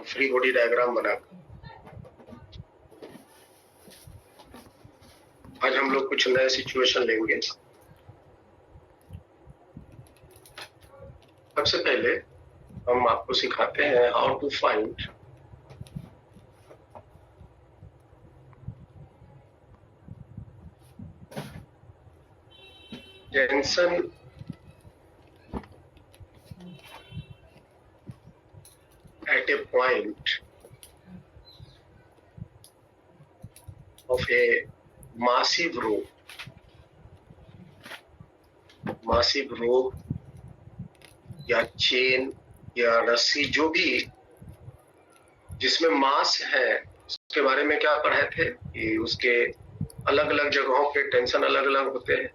Free body diagram बनाकर आज हम लोग कुछ नया सिचुएशन लेंगे। सबसे पहले हम आपको सिखाते हैं how to find tension at a point of a massive rope या चेन या रस्सी, जो भी जिसमें मास है, उसके बारे में क्या पढ़े थे कि उसके अलग अलग जगहों पे टेंशन अलग अलग होते हैं।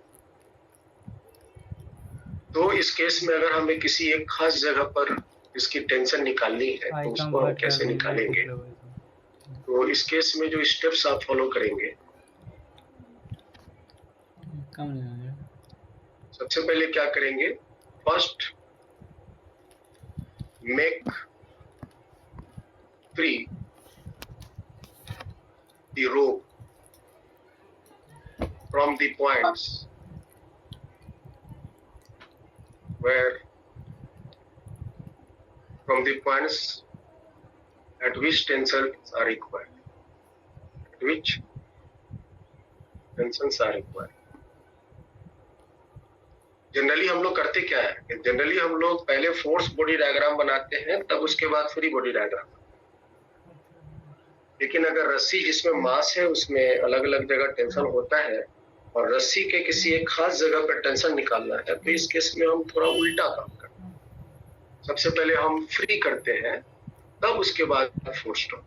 तो इस केस में अगर हमें किसी एक खास जगह पर इसकी टेंशन निकालनी है तो उसको हम कैसे निकालेंगे? तो इस केस में जो स्टेप्स आप फॉलो करेंगे, सबसे पहले क्या करेंगे? First, make free the rope from the points at which tensions are required. Generally हम लोग करते क्या है? जनरली हम लोग पहले फोर्स बॉडी डायग्राम बनाते हैं, तब उसके बाद फ्री बॉडी डायग्राम। लेकिन अगर रस्सी जिसमें मास है उसमें अलग अलग जगह टेंशन होता है और रस्सी के किसी एक खास जगह पर टेंशन निकालना है, तो इस केस में हम थोड़ा उल्टा काम करते हैं। सबसे पहले हम फ्री करते हैं, तब उसके बाद फोर्स स्टॉप।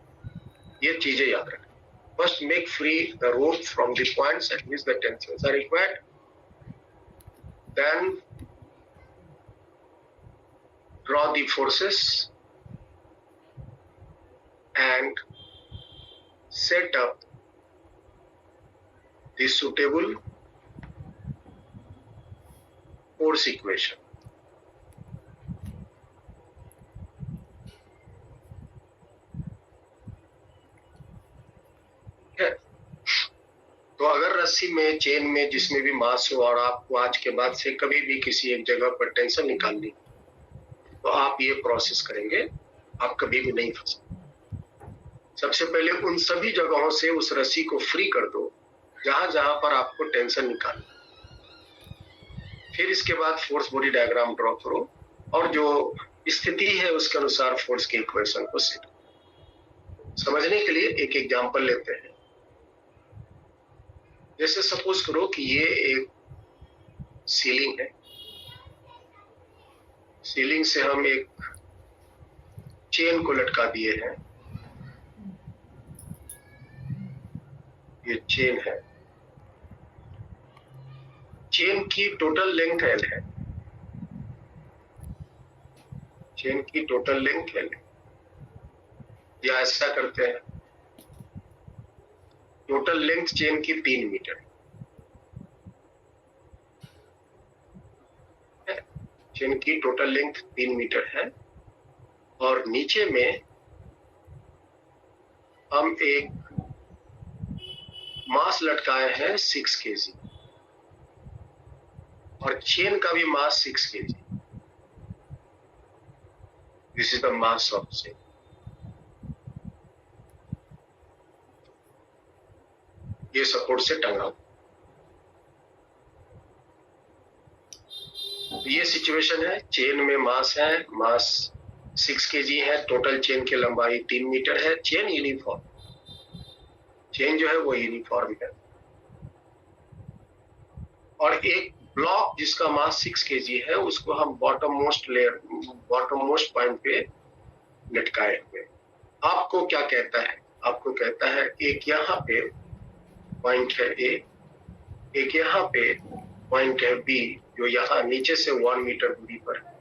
ये चीजें याद रखें। First, make free the rope from the points at which the tensions are required. Then draw the forces and set up the suitable force equation. तो अगर रस्सी में, चेन में, जिसमें भी मास हो और आपको आज के बाद से कभी भी किसी एक जगह पर टेंशन निकालनी, तो आप ये प्रोसेस करेंगे, आप कभी भी नहीं फंसे। सबसे पहले उन सभी जगहों से उस रस्सी को फ्री कर दो जहां जहां पर आपको टेंशन निकालनी। फिर इसके बाद फोर्स बॉडी डायग्राम ड्रॉ करो और जो स्थिति है उसके अनुसार फोर्स के इक्वेशन को सेट करो। समझने के लिए एक एग्जांपल लेते हैं। जैसे सपोज करो कि ये एक सीलिंग है। सीलिंग से हम एक चेन को लटका दिए हैं। ये चेन है। चेन की टोटल लेंथ L है। चेन की टोटल लेंथ L है। या ऐसा करते हैं, टोटल लेंथ चेन की 3 मीटर है। चेन की टोटल लेंथ 3 मीटर है और नीचे में हम एक मास लटकाए हैं 6 kg और चेन का भी मास 6 kg। This is the mass of chain. ये सपोर्ट से टंगा। ये सिचुएशन है। चेन में मास है, मास 6 kg है, टोटल चेन की लंबाई 3 मीटर है। चेन यूनिफॉर्म, चेन जो है वो यूनिफॉर्म है और एक ब्लॉक जिसका मास 6 kg है उसको हम बॉटम मोस्ट पॉइंट पे लटकाए हुए। आपको क्या कहता है? आपको कहता है एक यहाँ पे पॉइंट है A, एक यहाँ पे पॉइंट है B, जो यहाँ नीचे से 1 मीटर दूरी पर है।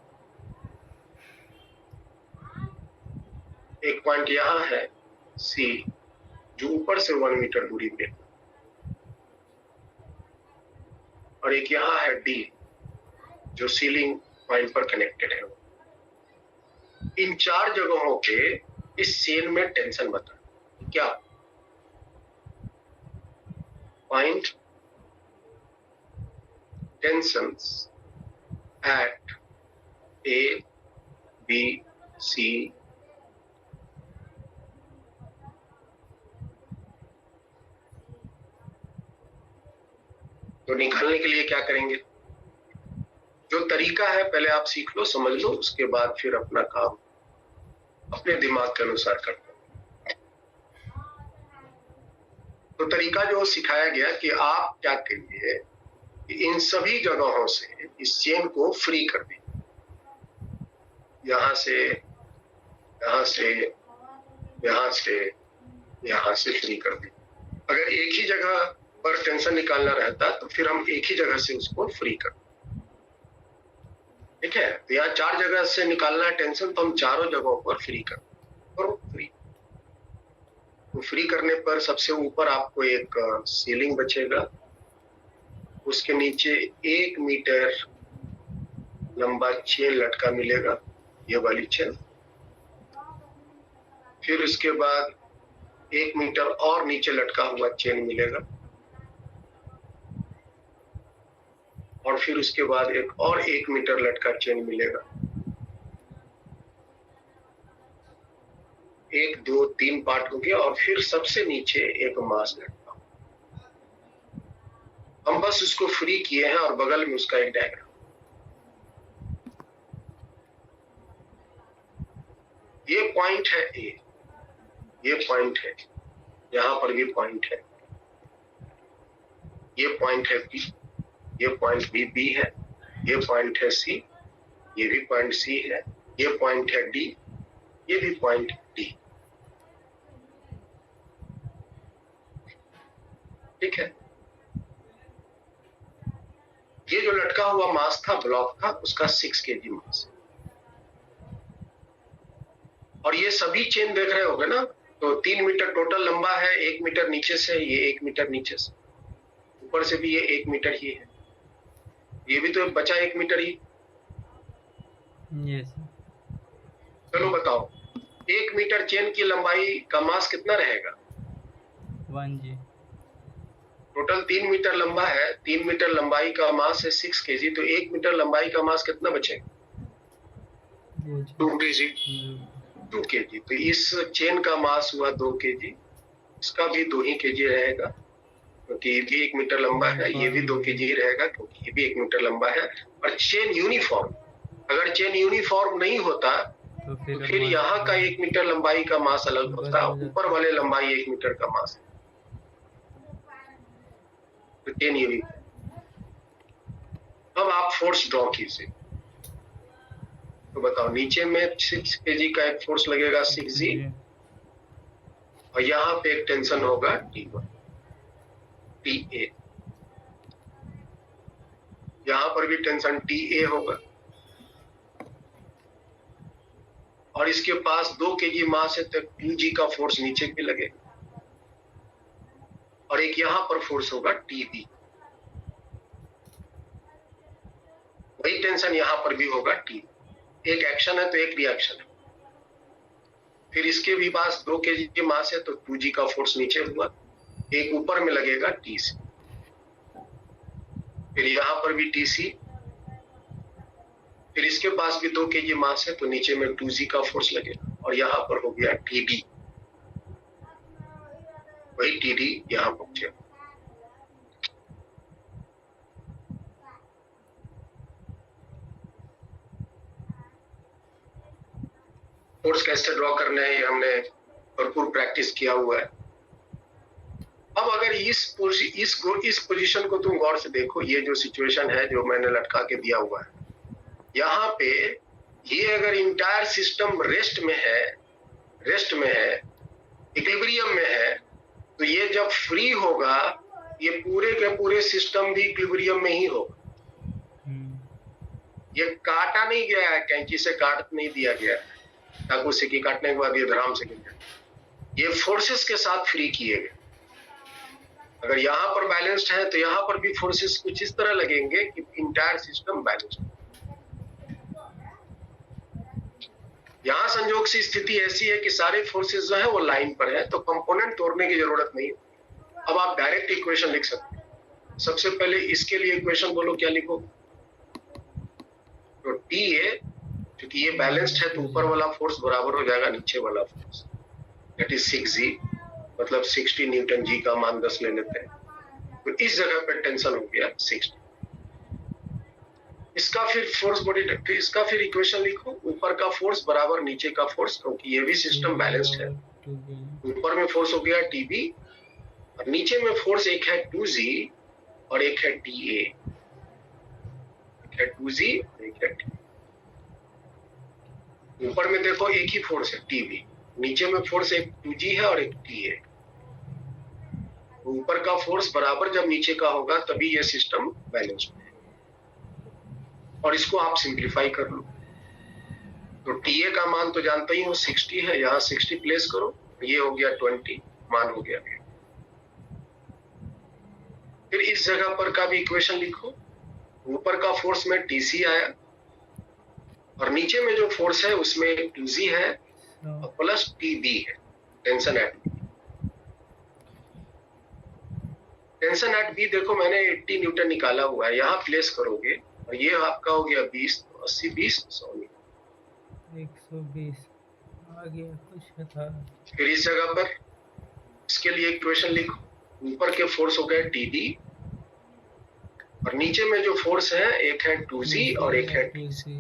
एक पॉइंट यहाँ है C, जो ऊपर से 1 मीटर दूरी पे, और एक यहाँ है D, जो सीलिंग पॉइंट पर कनेक्टेड है। इन 4 जगहों पे इस चेन में टेंशन बता, क्या find tensions at A B C तो निकालने के लिए क्या करेंगे? जो तरीका है पहले आप सीख लो, समझ लो, उसके बाद फिर अपना काम अपने दिमाग के अनुसार करते हैं। तो तरीका जो सिखाया गया कि आप क्या करिए, इन सभी जगहों से इस चेन को फ्री कर दीजिए, यहां से, यहां से, यहां से, यहां से फ्री कर दीजिए। अगर एक ही जगह पर टेंशन निकालना रहता तो फिर हम एक ही जगह से उसको फ्री कर, ठीक है? तो यहाँ 4 जगह से निकालना है टेंशन, तो हम चारों जगहों पर फ्री कर, और फ्री। तो फ्री करने पर सबसे ऊपर आपको एक सीलिंग बचेगा, उसके नीचे 1 मीटर लंबा चेन लटका मिलेगा, ये वाली चेन। फिर उसके बाद 1 मीटर और नीचे लटका हुआ चेन मिलेगा, और फिर उसके बाद एक और 1 मीटर लटका चेन मिलेगा। 1, 2, 3 पार्ट हो गया, और फिर सबसे नीचे एक मास लटका। हम बस उसको फ्री किए हैं और बगल में उसका एक डायग्राम। ये पॉइंट है ए, ये पॉइंट है, यहां पर भी पॉइंट है, ये पॉइंट है बी, ये पॉइंट भी बी है, ये पॉइंट है सी, ये भी पॉइंट सी है, ये पॉइंट है डी, ये भी पॉइंट डी, ठीक है? ये जो लटका हुआ मास था, ब्लॉक था, उसका 6 kg मास। और ये सभी चेन देख रहे होगे ना, तो 3 मीटर टोटल लंबा है, 1 मीटर नीचे से, ये 1 मीटर नीचे से, ऊपर से भी ये 1 मीटर ही है, ये भी तो बचा 1 मीटर ही। यस। चलो बताओ, 1 मीटर चेन की लंबाई का मास कितना रहेगा? 1 जी। टोटल 3 मीटर लंबा है, 3 मीटर लंबाई का मास है 6 kg, तो 1 मीटर लंबाई का मास कितना बचेगा? 2 kg, 2 kg। तो इस चेन का मास हुआ 2 kg, इसका भी 2 ही kg रहेगा, क्योंकि ये भी 1 मीटर लंबा है, ये भी 2 kg ही रहेगा, क्योंकि ये भी 1 मीटर लंबा है। और चेन यूनिफॉर्म, अगर चेन यूनिफॉर्म नहीं होता तो फिर यहाँ का 1 मीटर लंबाई का मास अलग होता, ऊपर वाले लंबाई 1 मीटर का मास, तो चेन यूनिफॉर्म। अब आप फोर्स ड्रॉ कीजिए, तो बताओ, नीचे में 6 kg का एक फोर्स लगेगा 6G, और यहाँ पे एक टेंशन होगा T1, TA, यहाँ पर भी टेंशन TA होगा, और इसके पास 2 kg मास है, तो 2G का फोर्स नीचे भी लगेगा, और एक यहाँ पर फोर्स होगा TB, वही टेंशन यहाँ पर भी होगा T। एक एक्शन है तो एक रिएक्शन है। फिर इसके भी पास 2 kg मास है, तो 2G का फोर्स नीचे हुआ, एक ऊपर में लगेगा TC, फिर यहाँ पर भी TC, फिर इसके पास भी 2 kg मास है, तो नीचे में 2G का फोर्स लगेगा, और यहाँ पर हो गया TD, वही TD यहाँ पहुंचे। फोर्स कैसे ड्रॉ करना है, ये हमने भरपूर प्रैक्टिस किया हुआ है। अब अगर इस पोजीशन को तुम गौर से देखो, ये जो सिचुएशन है जो मैंने लटका के दिया हुआ है, यहाँ पे ये अगर इंटायर सिस्टम रेस्ट में है, इक्विलिब्रियम में है, तो ये जब फ्री होगा, ये पूरे के पूरे सिस्टम भी इक्विलिब्रियम में ही होगा। ये काटा नहीं गया है, कैंची से काट नहीं दिया गया है, चाकू से की काटने के बाद ये धराम से गिर गया, ये फोर्सेस के साथ फ्री किए गए। अगर यहाँ पर बैलेंस्ड है, तो यहाँ पर भी फोर्सेस कुछ इस तरह लगेंगे कि इंटायर सिस्टम बैलेंस्ड। यहाँ संयोग से स्थिति ऐसी है कि सारे फोर्सेस जो है वो लाइन पर है, तो कंपोनेंट तोड़ने की जरूरत नहीं। अब आप डायरेक्ट इक्वेशन लिख सकते हैं। सबसे पहले इसके लिए इक्वेशन बोलो, क्या लिखो? तो टी ए, क्योंकि ये बैलेंस्ड है तो ऊपर वाला फोर्स बराबर हो जाएगा नीचे वाला फोर्स, दैट इज 6G, मतलब 60 न्यूटन जी का मान 10 ले लेते हैं, तो इस जगह पे टेंशन हो गया 60। इसका फिर फोर्स बॉडी, इसका फिर इक्वेशन लिखो, ऊपर का फोर्स बराबर नीचे का फोर्स, क्योंकि ये भी सिस्टम बैलेंस्ड है। ऊपर में फोर्स हो गया TB और नीचे में फोर्स एक है 2G और एक है TA, एक है 2G और एक है TA। ऊपर में देखो एक ही फोर्स है TB, नीचे में फोर्स एक 2G है और एक TA। ऊपर का फोर्स बराबर जब नीचे का होगा तभी ये सिस्टम बैलेंस्ड है। और इसको आप सिंप्लीफाई कर लो, तो TA का मान तो जानते ही हो 60 है, यहाँ 60 प्लेस करो, ये हो गया 20, मान हो गया। फिर इस जगह पर का भी इक्वेशन लिखो, ऊपर का फोर्स में TC आया और नीचे में जो फोर्स है उसमें 2G है और प्लस TB है, tension eight B। Tension eight B देखो मैंने 80 न्यूटन निकाला हुआ है, यहाँ प्लेस करोगे और ये आपका हो गया 20, 80 20 100 120 आ गया कुछ था। फिर इस जगह पर इसके लिए इक्वेशन लिखो, ऊपर के फोर्स हो गए TD और नीचे में जो फोर्स है एक है 2G और एक है TC।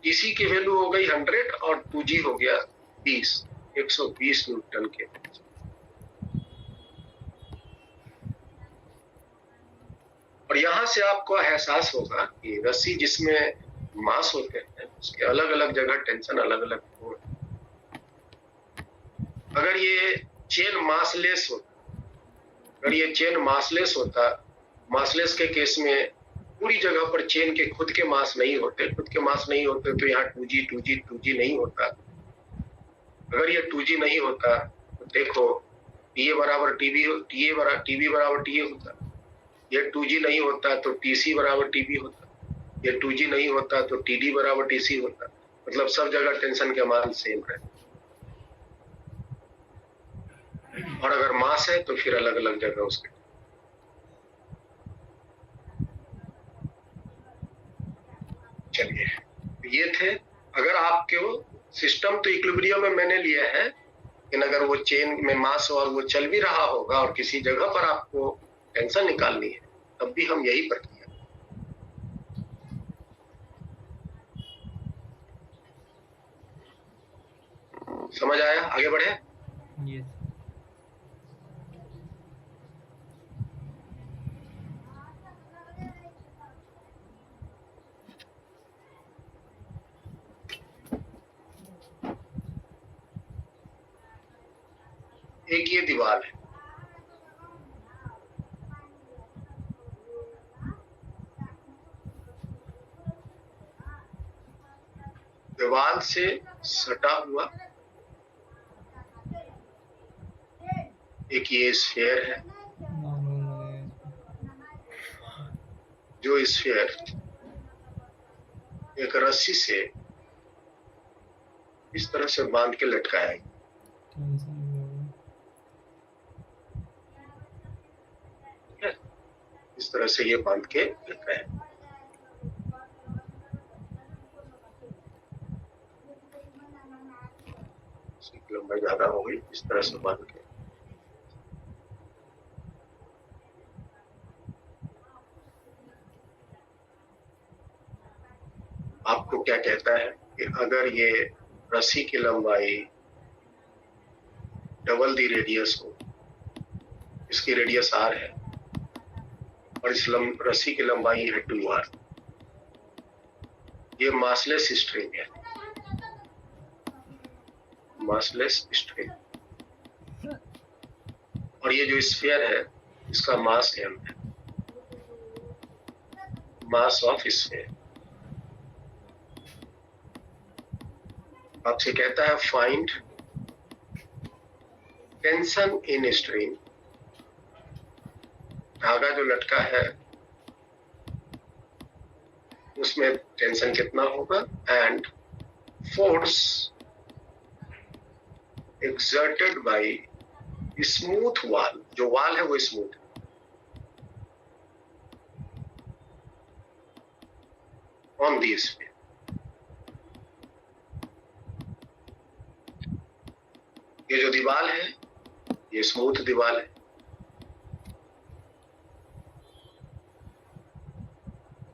TC की वैल्यू हो गई 100 और 2G हो गया 20, 120 न्यूटन के। और यहाँ से आपको एहसास होगा कि रस्सी जिसमें मास होते हैं उसके अलग अलग जगह टेंशन अलग अलग हो। अगर ये चेन मासलेस होता, अगर ये चेन मासलेस होता, मासलेस के केस में पूरी जगह पर चेन के खुद के मास नहीं होते, खुद के मास नहीं होते तो यहाँ 2G नहीं होता। अगर ये 2G नहीं होता तो देखो TA बराबर TB, TB बराबर TA होता। ये 2G नहीं होता तो TC बराबर TB होता। ये 2G नहीं होता तो TD बराबर TC होता। मतलब सब जगह टेंशन के मान सेम है। और अगर मास है तो फिर अलग अलग जगह उसके। चलिए ये थे। अगर आपके सिस्टम तो इक्विलिब्रियम में मैंने लिया है, लेकिन अगर वो चेन में मास और वो चल भी रहा होगा और किसी जगह पर आपको टेंशन निकालनी है तब भी हम यही प्रक्रिया। समझ आया? आगे बढ़े। यस। एक ये दीवार है, दीवार से सटा हुआ एक ये स्फीयर है, जो स्फीयर एक रस्सी से इस तरह से बांध के लटकाया है। इस तरह से ये बांध के लटकाया है। इसकी लंबाई ज्यादा हो गई, इस तरह से बांध के। आपको क्या कहता है कि अगर ये रस्सी की लंबाई डबल दी रेडियस हो, इसकी रेडियस R है और इस रस्सी की लंबाई है 2R, ये मासलेस स्ट्रिंग है, मासलेस स्ट्रिंग। और ये जो स्फीयर है इसका मास m है, मास ऑफ स्फीयर। आपसे कहता है फाइंड टेंशन इन स्ट्रिंग, धागा जो लटका है उसमें टेंशन कितना होगा, and force exerted by smooth wall, जो wall है वो smooth है, on the sphere. ये जो दीवार है ये स्मूथ दीवार है,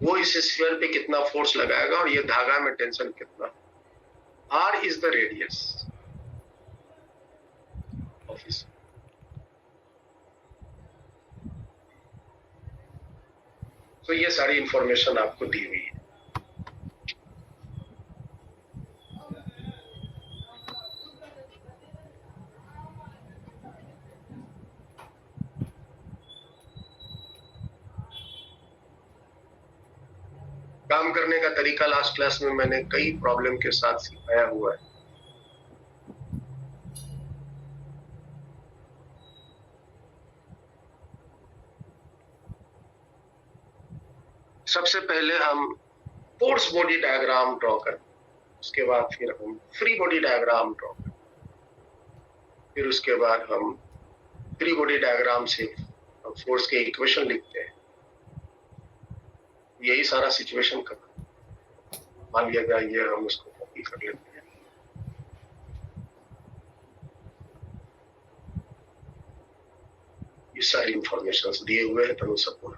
वो इस स्फीयर पे कितना फोर्स लगाएगा और ये धागा में टेंशन कितना। R is the radius of इस। तो ये सारी इंफॉर्मेशन आपको दी हुई है। काम करने का तरीका लास्ट क्लास में मैंने कई प्रॉब्लम के साथ सिखाया हुआ है। सबसे पहले हम फोर्स बॉडी डायग्राम ड्रॉ करें, उसके बाद फिर हम फ्री बॉडी डायग्राम ड्रॉ करें, फिर उसके बाद हम फ्री बॉडी डायग्राम से फोर्स के इक्वेशन लिखते हैं। यही सारा सिचुएशन का मान लिया जाए, ये हम उसको कॉपी कर लेते हैं। ये सारी इंफॉर्मेशन दिए हुए हैं तनु सबको।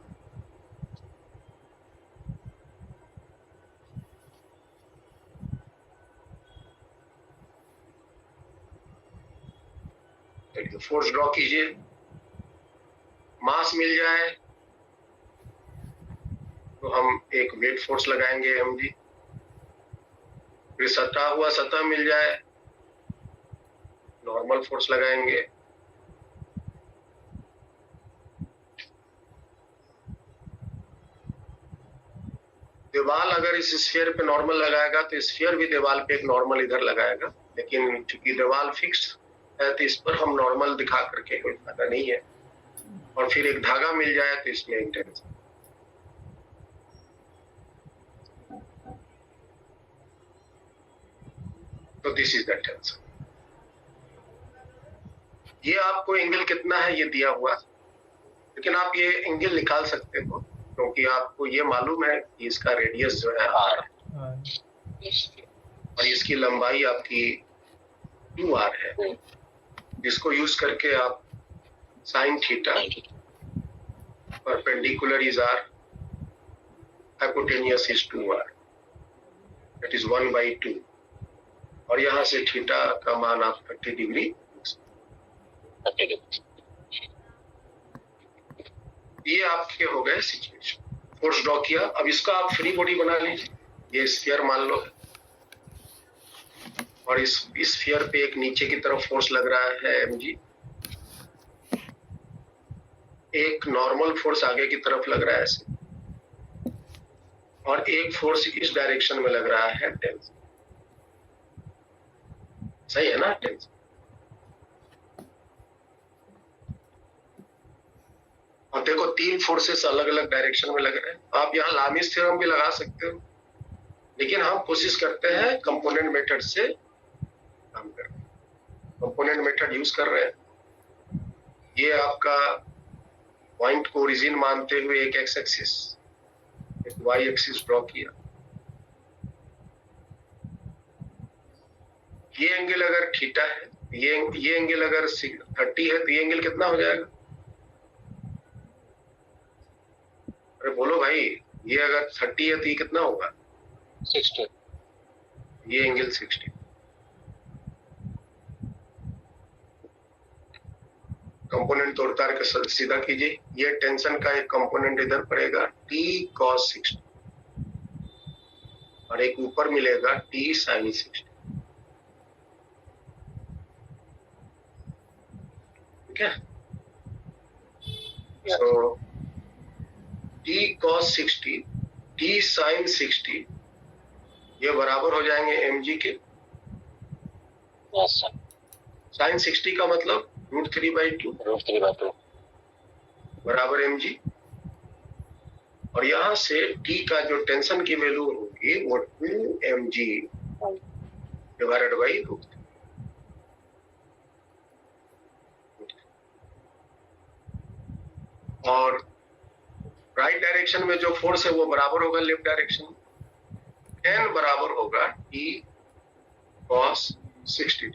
चलिए फोर्स ड्रॉ कीजिए। मास मिल जाए तो हम एक वेट फोर्स लगाएंगे mg, फिर सटा हुआ सतह मिल जाए नॉर्मल फोर्स लगाएंगे, दीवार अगर इस स्फीयर पे नॉर्मल लगाएगा तो स्फीयर भी दीवार पे एक नॉर्मल इधर लगाएगा, लेकिन चूंकि दीवार फिक्स है तो इस पर हम नॉर्मल दिखा करके कोई फायदा नहीं है। और फिर एक धागा मिल जाए तो इसमें एक टेंशन। तो दिस इज द टेंशन। ये आपको एंगल कितना है ये दिया हुआ, लेकिन आप ये एंगल निकाल सकते हो क्योंकि आपको ये मालूम है कि इसका रेडियस जो है r और इसकी लंबाई आपकी 2r है, जिसको यूज करके आप sine theta perpendicular is r, hypotenuse is 2r, that is 1/2, और यहाँ से थीटा का मान आप 30 डिग्री। ये आपके हो गए सिचुएशन। फोर्स ड्रॉ किया, अब इसका आप फ्री बॉडी बना लीजिए। ये स्फीयर मान लो और इस स्फीयर पे एक नीचे की तरफ फोर्स लग रहा है mg, एक नॉर्मल फोर्स आगे की तरफ लग रहा है ऐसे, और एक फोर्स इस डायरेक्शन में लग रहा है टेंशन। सही है ना टेंशन? और देखो तीन फोर्सेस अलग अलग डायरेक्शन में लग रहे हैं। आप यहाँ लामीस थ्योरम भी लगा सकते हो, लेकिन हम कोशिश करते हैं कंपोनेंट मेथड से काम करते हैं। कंपोनेंट मेथड यूज कर रहे हैं। ये आपका पॉइंट को ओरिजिन मानते हुए एक एक्स एक्सिस, एक वाई एक्सिस ड्रॉ किया। ये एंगल अगर थीटा है, ये एंगल अगर 30 है तो ये एंगल कितना हो जाएगा? अरे बोलो भाई, ये अगर 30 है तो ये कितना होगा? 60। ये एंगल 60। कंपोनेंट तोड़ तार के सीधा कीजिए। ये टेंशन का एक कंपोनेंट इधर पड़ेगा t cos 60 और एक ऊपर मिलेगा t sin 60। ठीक है? So t cos 60 t sin 60 ये बराबर हो जाएंगे mg के। Yes sir. sin 60 का मतलब √3/2 बराबर mg, और यहाँ से t का जो टेंशन की वैल्यू होगी वो 2 mg डिवाइडेड बाई रूट। और राइट डायरेक्शन में जो फोर्स है वो बराबर होगा लेफ्ट डायरेक्शन। n बराबर होगा T cos 60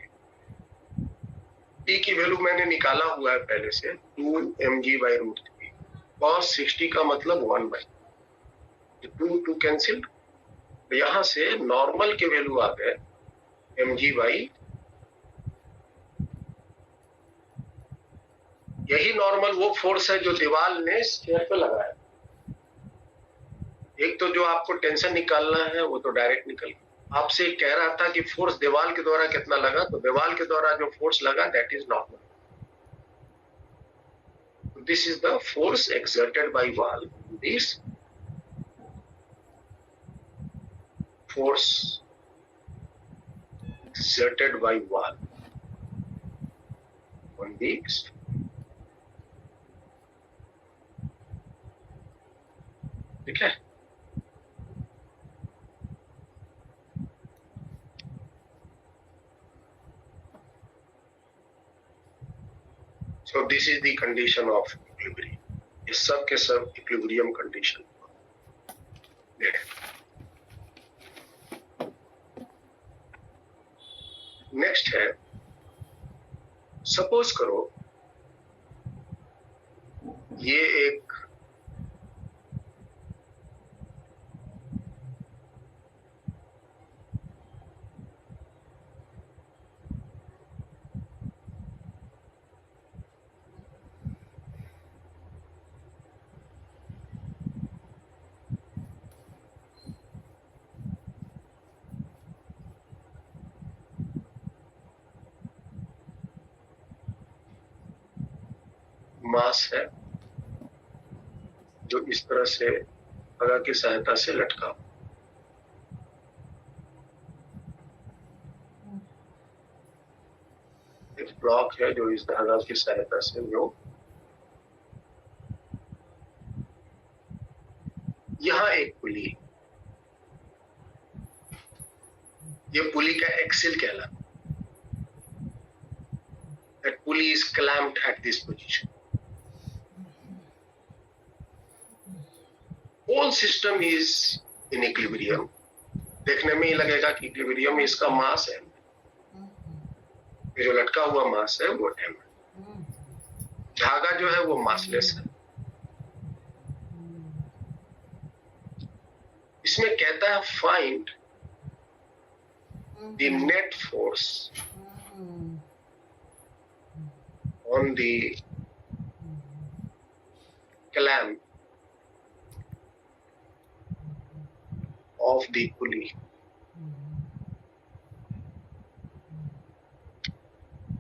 T की वैल्यू मैंने निकाला हुआ है पहले से 2 mg/√3। cos 60 का मतलब 1/2 2 कैंसिल्ड। यहां से नॉर्मल के वैल्यू आ गए mg/। यही नॉर्मल वो फोर्स है जो दीवार ने स्फीयर पे लगाया। एक तो जो आपको टेंशन निकालना है वो तो डायरेक्ट निकल गया। आपसे कह रहा था कि फोर्स दीवार के द्वारा कितना लगा, तो दीवार के द्वारा जो फोर्स लगा that is normal. This is the force exerted by wall. This force exerted by wall on the ठीक है। So this is the condition of equilibrium. ये सब के सब इक्विलिब्रियम कंडीशन। नेक्स्ट है, सपोज करो ये एक मास है जो इस तरह से धागा की सहायता से लटका। एक ब्लॉक है जो इस धागा की सहायता से जो यहां एक पुली, ये पुली का एक्सिल कहलाता है। That pulley is clamped at this position. Whole system is in equilibrium. देखने में ही लगेगा कि इक्विलिब्रियम में इसका मास है, ये जो लटका हुआ मास है वो m है। धागा जो है वो मासलेस है। इसमें कहता है find the net force on the clamp of the pulley।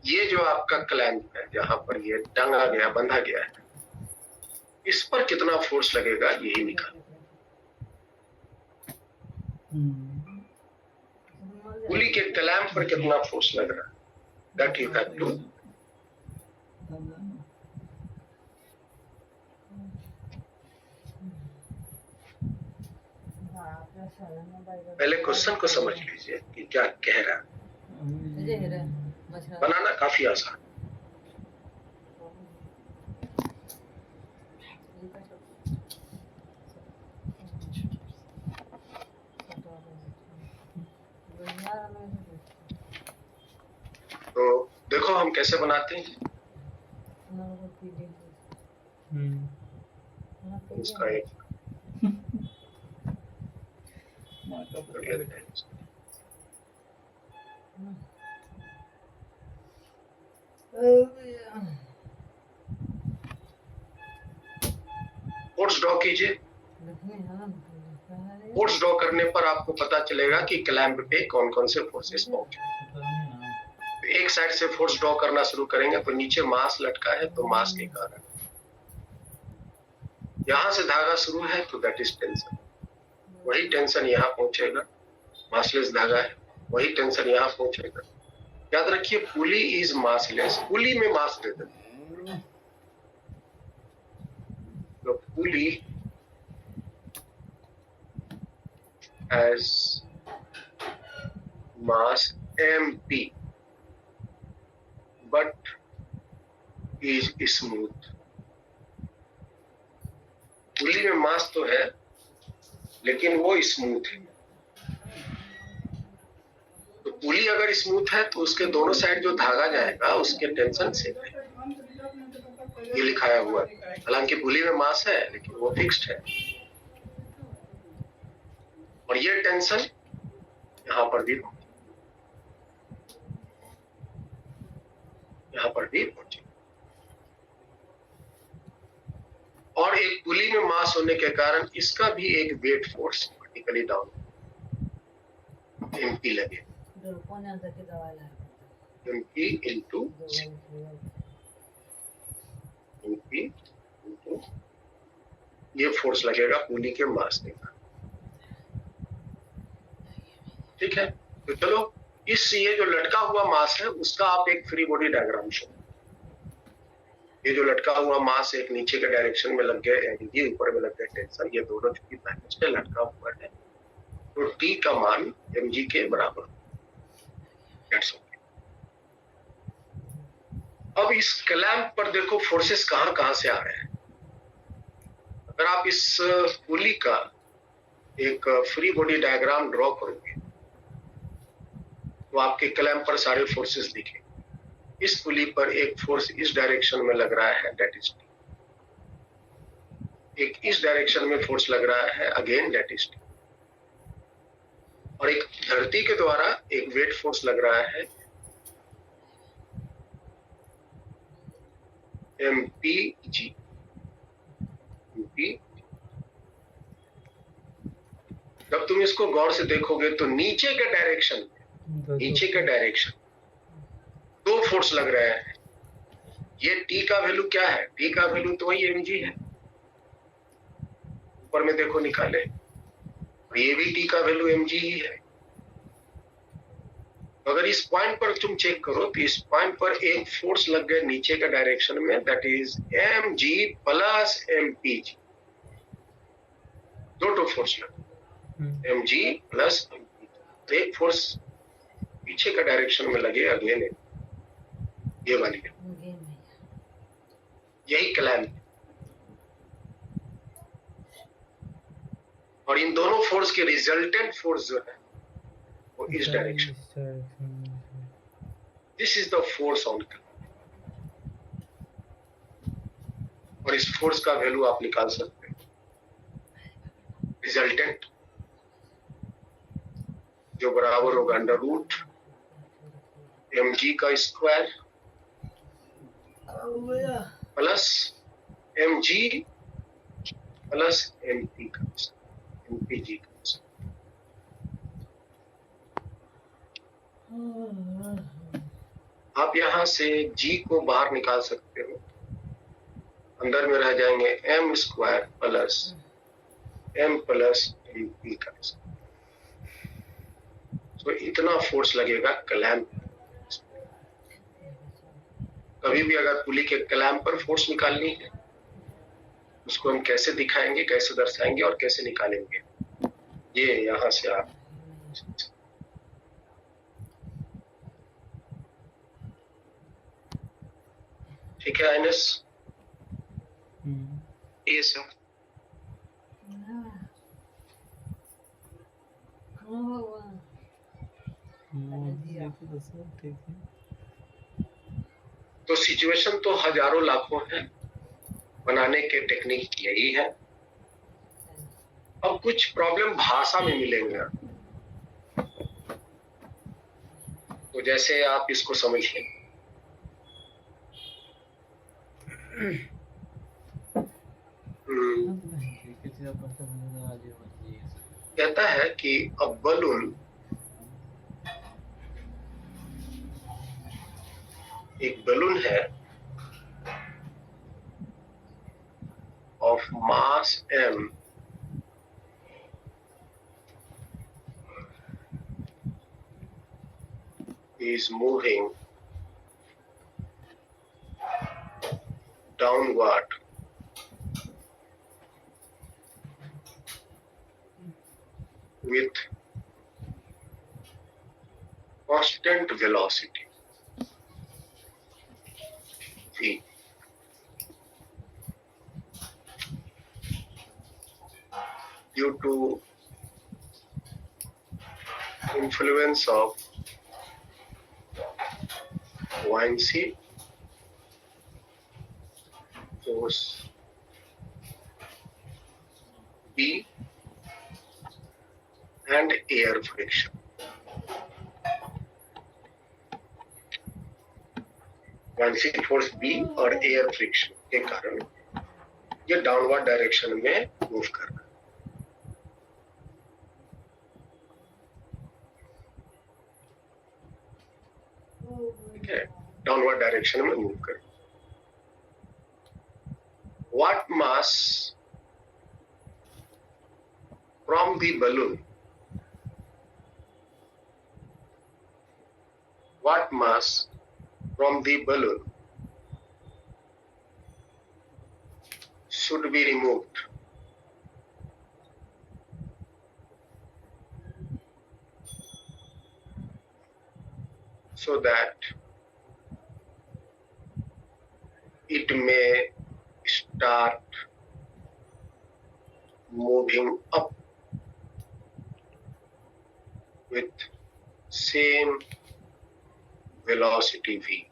ये जो आपका क्लैंप है जहां पर ये टंगा गया, बंधा गया है, इस पर कितना फोर्स लगेगा यही निकाल। पुली के क्लैंप पर कितना फोर्स लग रहा है दैट यू हैव टू। पहले क्वेश्चन को समझ लीजिए कि क्या कह रहा है। बनाना काफी आसान। तो देखो हम कैसे बनाते हैं। इसका एक फोर्स ड्रॉ कीजिए। फोर्स ड्रॉ करने पर आपको पता चलेगा कि क्लैंप पे कौन कौन से फोर्सेस पहुंचे। एक साइड से फोर्स ड्रॉ करना शुरू करेंगे तो नीचे मास लटका है तो मास के कारण यहां से धागा शुरू है तो दैट इज टेंशन। वही टेंशन यहाँ पहुंचेगा, मासलेस धागा है, वही टेंशन यहाँ पहुंचेगा। याद रखिए पुली इज मासलेस, पुली में मास दे देते। तो पुली as mass MP but is smooth। पुली में मास तो है लेकिन वो स्मूथ है। तो पुली अगर स्मूथ है तो उसके दोनों साइड जो धागा जाएगा उसके टेंशन से ये लिखाया हुआ है। हालांकि पुली में मास है लेकिन वो फिक्स्ड है और ये टेंशन यहाँ पर भी पहुंचे। और एक पुली में मास होने के कारण इसका भी एक weight force vertically down MP लगे। MP इंटू ये फोर्स लगेगा पुली के मास देगा। ठीक है, तो चलो ये जो लटका हुआ मास है उसका आप एक फ्री बॉडी डायग्राम शो। ये जो लटका हुआ मास एक नीचे के डायरेक्शन में लग गया एनर्जी, ऊपर में लग गया टेंशन, ये दोनों चूंकि बैलेंस पे लटका हुआ है तो T का मान mg के बराबर। अब इस क्लैंप पर देखो फोर्सेस कहां कहां से आ रहे हैं। अगर आप इस पुली का एक फ्री बॉडी डायग्राम ड्रॉ करोगे तो आपके क्लैंप पर सारे फोर्सेस दिखेंगे। इस पुली पर एक फोर्स इस डायरेक्शन में लग रहा है, दैट इज T। एक इस डायरेक्शन में फोर्स लग रहा है, अगेन दैट इज T। और एक धरती के द्वारा एक वेट फोर्स लग रहा है MPG। जब तुम इसको गौर से देखोगे तो नीचे के डायरेक्शन दो फोर्स लग रहे हैं। ये T का वैल्यू क्या है? T का वैल्यू तो वही mg है, ऊपर में देखो निकाले, और ये भी T का वैल्यू mg ही है। अगर इस पॉइंट पर तुम चेक करो तो इस पॉइंट पर एक फोर्स लग गया नीचे के डायरेक्शन में, that is mg plus mpg। दो फोर्स लग mg प्लस mpg। एक फोर्स पीछे का डायरेक्शन में लगे, अगेन ये वाली है, यही क्लैंप। और इन दोनों फोर्स के रिजल्टेंट फोर्स जो है वो इस direction. This is the force on clamp. और इस फोर्स का वैल्यू आप निकाल सकते हैं। रिजल्टेंट जो बराबर होगा अंडर रूट mg का square plus mg plus mpg का। आप यहां से g को बाहर निकाल सकते हो, अंदर में रह जाएंगे m square plus m plus mp का। तो इतना फोर्स लगेगा क्लैंप। कभी भी अगर पुली के क्लैंप पर फोर्स निकालनी है उसको हम कैसे दिखाएंगे, कैसे दर्शाएंगे और कैसे निकालेंगे, ये यहां से आप ठीक है आइनस? Yes sir. तो सिचुएशन तो हजारों लाखों है, बनाने के टेक्निक यही है। अब कुछ प्रॉब्लम भाषा में मिलेंगे, तो जैसे आप इसको समझिए। कहता है कि a balloon, एक बलून है of mass m is moving downward with constant velocity v due to influence of buoyancy, force B, and air friction. buoyancy force B और एयर फ्रिक्शन के कारण ये डाउनवर्ड डायरेक्शन में मूव कर रहा है। ठीक है, डाउनवर्ड डायरेक्शन में मूव कर। What mass from the balloon? What mass from the balloon should be removed so that it may start moving up with same velocity v.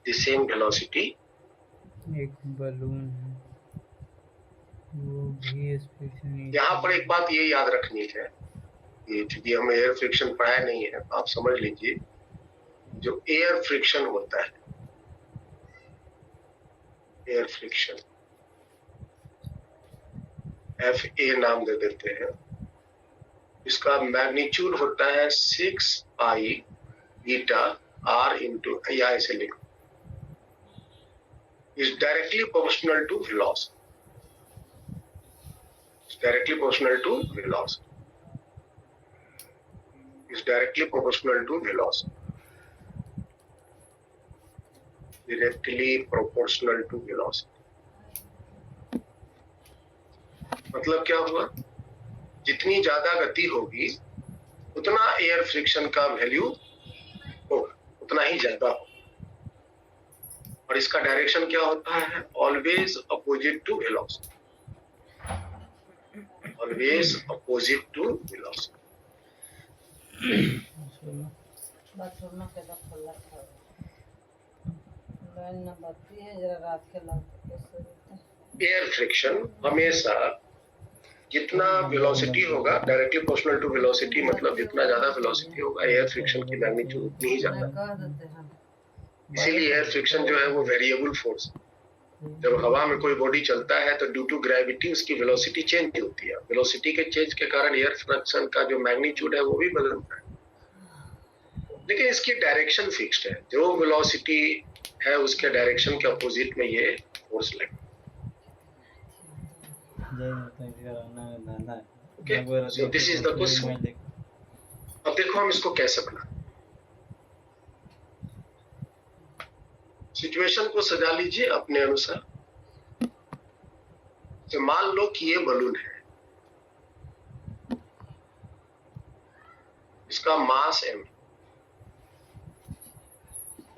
The same velocity एक balloon है, वो भी speed से नीचे। यहाँ पर एक बात ये याद रखनी है कि चूंकि हमें एयर फ्रिक्शन पढ़ाया नहीं है, आप समझ लीजिए जो एयर फ्रिक्शन होता है, एयर फ्रिक्शन FA नाम दे देते हैं, इसका मैग्नीट्यूड होता है 6 पाई बीटा r इंटू, या ऐसे लिखो, is directly proportional to velocity. Is directly proportional to velocity. Is directly proportional to velocity. Directly proportional to velocity. मतलब क्या हुआ? जितनी ज्यादा गति होगी उतना एयर फ्रिक्शन का वैल्यू होगा, उतना ही ज्यादा होगा। और इसका डायरेक्शन क्या होता है? Always opposite to velocity, always opposite to velocity. Air friction हमेशा जितना वेलोसिटी होगा, डायरेक्टली प्रोपोर्शनल टू वेलोसिटी, मतलब जितना ज्यादा वेलोसिटी होगा एयर फ्रिक्शन की मैग्नीट्यूड उतनी ही ज्यादा। इसीलिए एयर फ्रिक्शन जो है वो वेरिएबल फोर्स। जब हवा में कोई बॉडी चलता है तो ड्यू टू ग्रेविटी उसकी वेलोसिटी चेंज होती है। वेलोसिटी के चेंज के कारण एयर फ्रिक्शन का जो मैग्नीट्यूड है वो भी बदलता है, लेकिन इसकी डायरेक्शन फिक्स्ड है। जो वेलोसिटी है उसके डायरेक्शन के अपोजिट में ये फोर्स लगेगा। Okay, so this is the question. अब देखो हम इसको कैसे बनाएं। सिचुएशन को सजा लीजिए अपने अनुसार। तो मान लो कि ये बलून है, इसका मास m।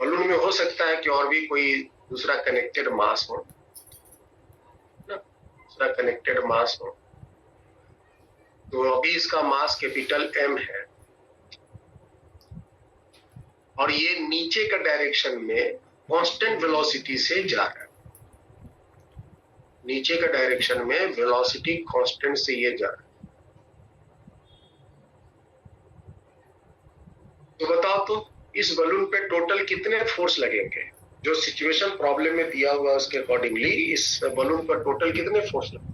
बलून में हो सकता है कि और भी कोई दूसरा कनेक्टेड मास हो, दूसरा कनेक्टेड मास हो। तो अभी इसका मास कैपिटल M है और ये नीचे का डायरेक्शन में कांस्टेंट वेलोसिटी से जा रहा है। नीचे का डायरेक्शन में वेलोसिटी कांस्टेंट से ये जा रहा है। तो बताओ तो इस बलून पे टोटल कितने फोर्स लगेंगे? जो सिचुएशन प्रॉब्लम में दिया हुआ उसके अकॉर्डिंगली इस बलून पर टोटल कितने फोर्स लगेंगे?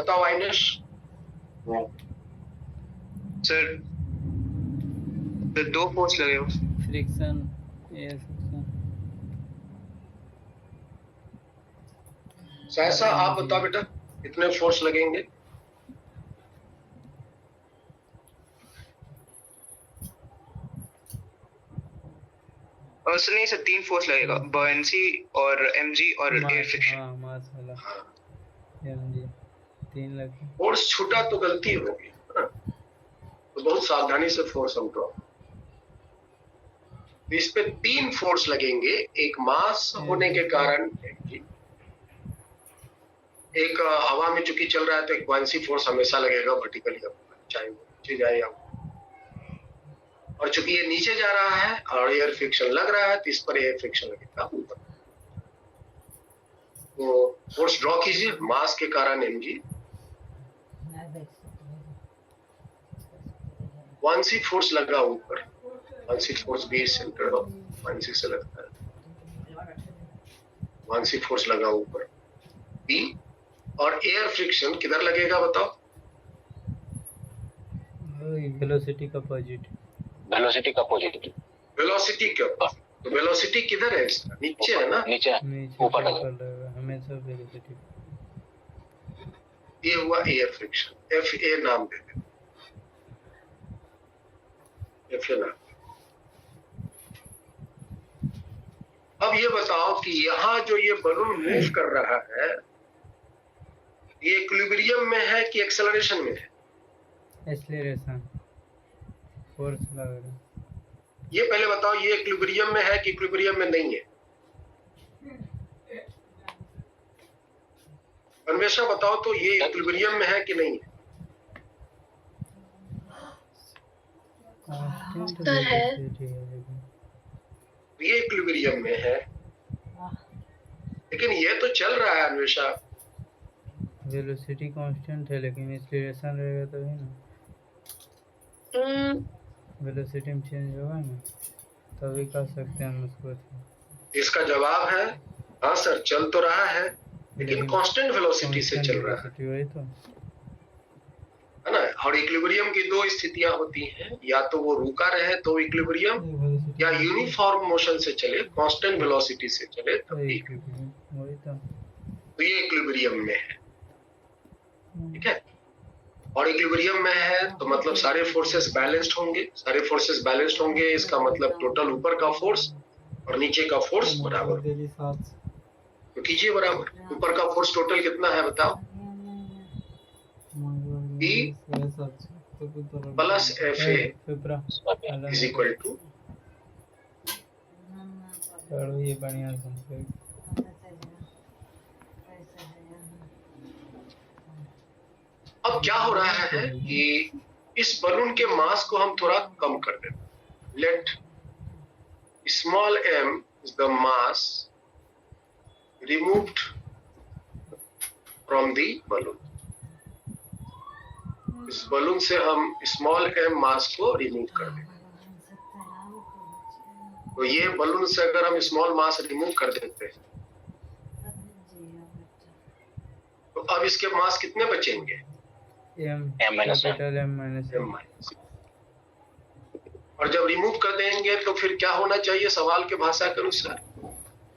बताओ आइनेश। सर तो 2 फोर्स लगेगा। Friction, air friction. सहसा आप बताओ बेटा कितने फोर्स लगेंगे? नहीं सर 3 फोर्स लगेगा, बॉयंसी और mg और एयर फ्रिक्शन। मास वाला mg 3 लगे। फोर्स छूटा तो गलती होगी, है ना? तो बहुत सावधानी से फोर्स हम ड्रॉ। तो इस पे 3 फोर्स लगेंगे, एक मास होने के कारण, एक हवा में चूंकि चल रहा है तो एक बुयांसी फोर्स हमेशा लगेगा वर्टिकली, चाहे वो नीचे जाए या, और चूंकि ये नीचे जा रहा है और एयर फ्रिक्शन लग रहा है तो इस पर एयर फ्रिक्शन लगेगा ऊपर। तो फोर्स ड्रॉ कीजिए, मास के कारण mg, बुयांसी फोर्स लगा ऊपर, बुयांसी फोर्स भी सेंटर ऑफ बुयांसी से लगता है, बुयांसी फोर्स लगा ऊपर B, और एयर फ्रिक्शन किधर लगेगा बताओ? वेलोसिटी का पॉजिटिव, वेलोसिटी का पॉजिटिव, वेलोसिटी के ऊपर। तो वेलोसिटी किधर है इसका? नीचे है ना? नीचे ऊपर लगेगा हमेशा वेलोसिटी। ये हुआ एयर फ्रिक्शन, FA नाम दे दे, FA नाम। अब ये बताओ कि यहाँ जो ये बलून मूव कर रहा है, ये इक्विलिब्रियम में है कि एक्सेलरेशन में है? एक्सेलरेशन, फोर्स लग रहा है। ये पहले बताओ, ये इक्विलिब्रियम में है कि इक्विलिब्रियम में नहीं है? अन्वेषा बताओ तो, ये इक्विलिब्रियम में है कि नहीं है? कांस्टेंट है, ये इक्विलिब्रियम में है, लेकिन ये तो चल रहा है अन्वेषा। वेलोसिटी कांस्टेंट है लेकिन एक्सेलरेशन रहेगा तभी ना, वेलोसिटी में चेंज होगा ना तभी कर सकते हैं हम उसको। इसका जवाब है हाँ सर, चल तो रहा है लेकिन कांस्टेंट वेलोसिटी से चल रहा है, वही तो है ना? और इक्विलिब्रियम की 2 स्थितियां होती हैं, या तो वो रुका रहे तो इक्विलिब्रियम, या यूनिफॉर्म मोशन से चले, कांस्टेंट वेलोसिटी से चले तभी। वही तो ये इक्विलिब्रियम में है, ठीक है? और इक्विलिब्रियम में है तो मतलब सारे फोर्सेस बैलेंस्ड होंगे, सारे फोर्सेस बैलेंस्ड होंगे, इसका मतलब टोटल ऊपर का फोर्स और नीचे का फोर्स बराबर। तो कीजिए बराबर, ऊपर का फोर्स टोटल कितना है बताओ? E plus FA is equal to, ये बढ़िया समझे। अब क्या हो रहा है कि इस बलून के मास को हम थोड़ा कम कर देते। Let small m is the mass removed from the balloon. इस बलून से हम स्मॉल m मास को रिमूव कर देते। तो ये बलून से अगर हम स्मॉल मास रिमूव कर देते हैं तो अब इसके मास कितने बचेंगे? M minus m minus. और जब रिमूव कर देंगे तो फिर क्या होना चाहिए सवाल के भाषा के अनुसार?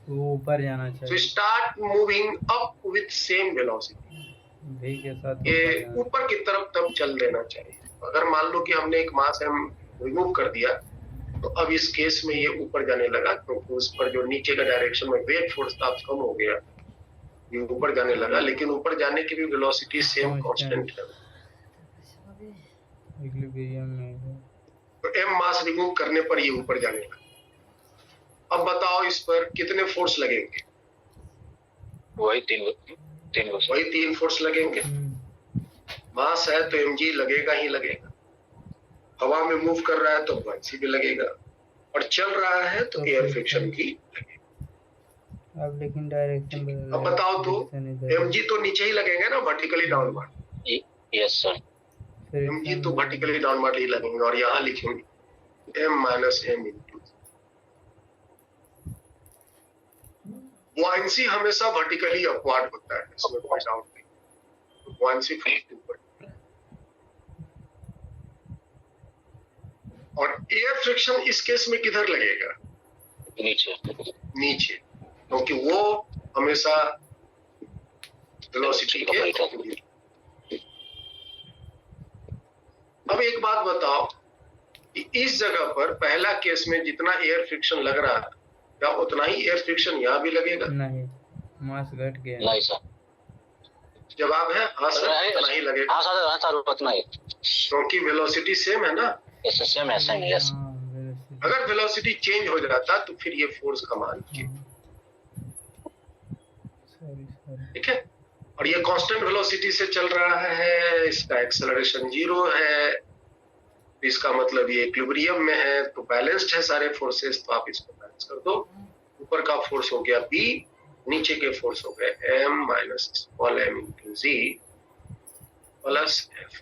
वो ऊपर जाना तो चाहिए। Start moving up with same velocity, v के साथ ये ऊपर की तरफ तब चल देना चाहिए। अगर मान लो कि हमने एक मास m रिमूव कर दिया तो अब इस केस में ये ऊपर जाने लगा, क्योंकि उस पर जो नीचे का डायरेक्शन में वेट फोर्स था कम हो गया, ये ऊपर जाने लगा, लेकिन ऊपर जाने की भी वेलोसिटी सेम कांस्टेंट है। इक्विलिब्रियम में है। तो m मास रिमूव करने पर ये ऊपर जाने लगा। अब बताओ इस पर कितने फोर्स लगेंगे? वही तीन फोर्स। वही 3 फोर्स लगेंगे। मास है तो mg लगेगा ही लगेगा, हवा में मूव कर रहा है तो buoyancy भी लगेगा, और चल रहा है तो एयर फ्रिक्शन भी लगेगा। अब लेकिन डायरेक्शन बदल। अब बताओ तो mg तो नीचे ही लगेंगे ना, vertically downward. Yes sir, mg तो वर्टिकली डाउनवर्ड ही लगेंगे, और यहाँ लिखेंगे m minus m into. Buoyancy हमेशा वर्टिकली अपवर्ड होता है, इसमें कोई डाउट नहीं। बुआंसी ऊपर, और एयर फ्रिक्शन इस केस में किधर लगेगा? नीचे। नीचे, क्योंकि वो हमेशा वेलोसिटी के। अब एक बात बताओ कि इस जगह पर पहला केस में जितना एयर फ्रिक्शन लग रहा है क्या उतना ही एयर फ्रिक्शन यहाँ भी लगेगा? नहीं, मास घट गया। नहीं सर, जवाब है हाँ सर, उतना ही लगेगा हाँ सर उतना ही, क्योंकि वेलोसिटी सेम है ना। सेम ऐसा ही है। हाँ वेलोसिटी। अगर वेलोसिटी चेंज हो जाता तो फिर ये फोर्स का मान सॉरी ठीक है। और ये कांस्टेंट वेलोसिटी से चल रहा है, इसका एक्सेलरेशन 0 है, इसका मतलब ये इक्विलिब्रियम में है, तो बैलेंस्ड है सारे फोर्सेस, तो आप इसको बैलेंस कर दो। ऊपर का फोर्स हो गया P, नीचे के फोर्स हो गए M minus small m into Z plus F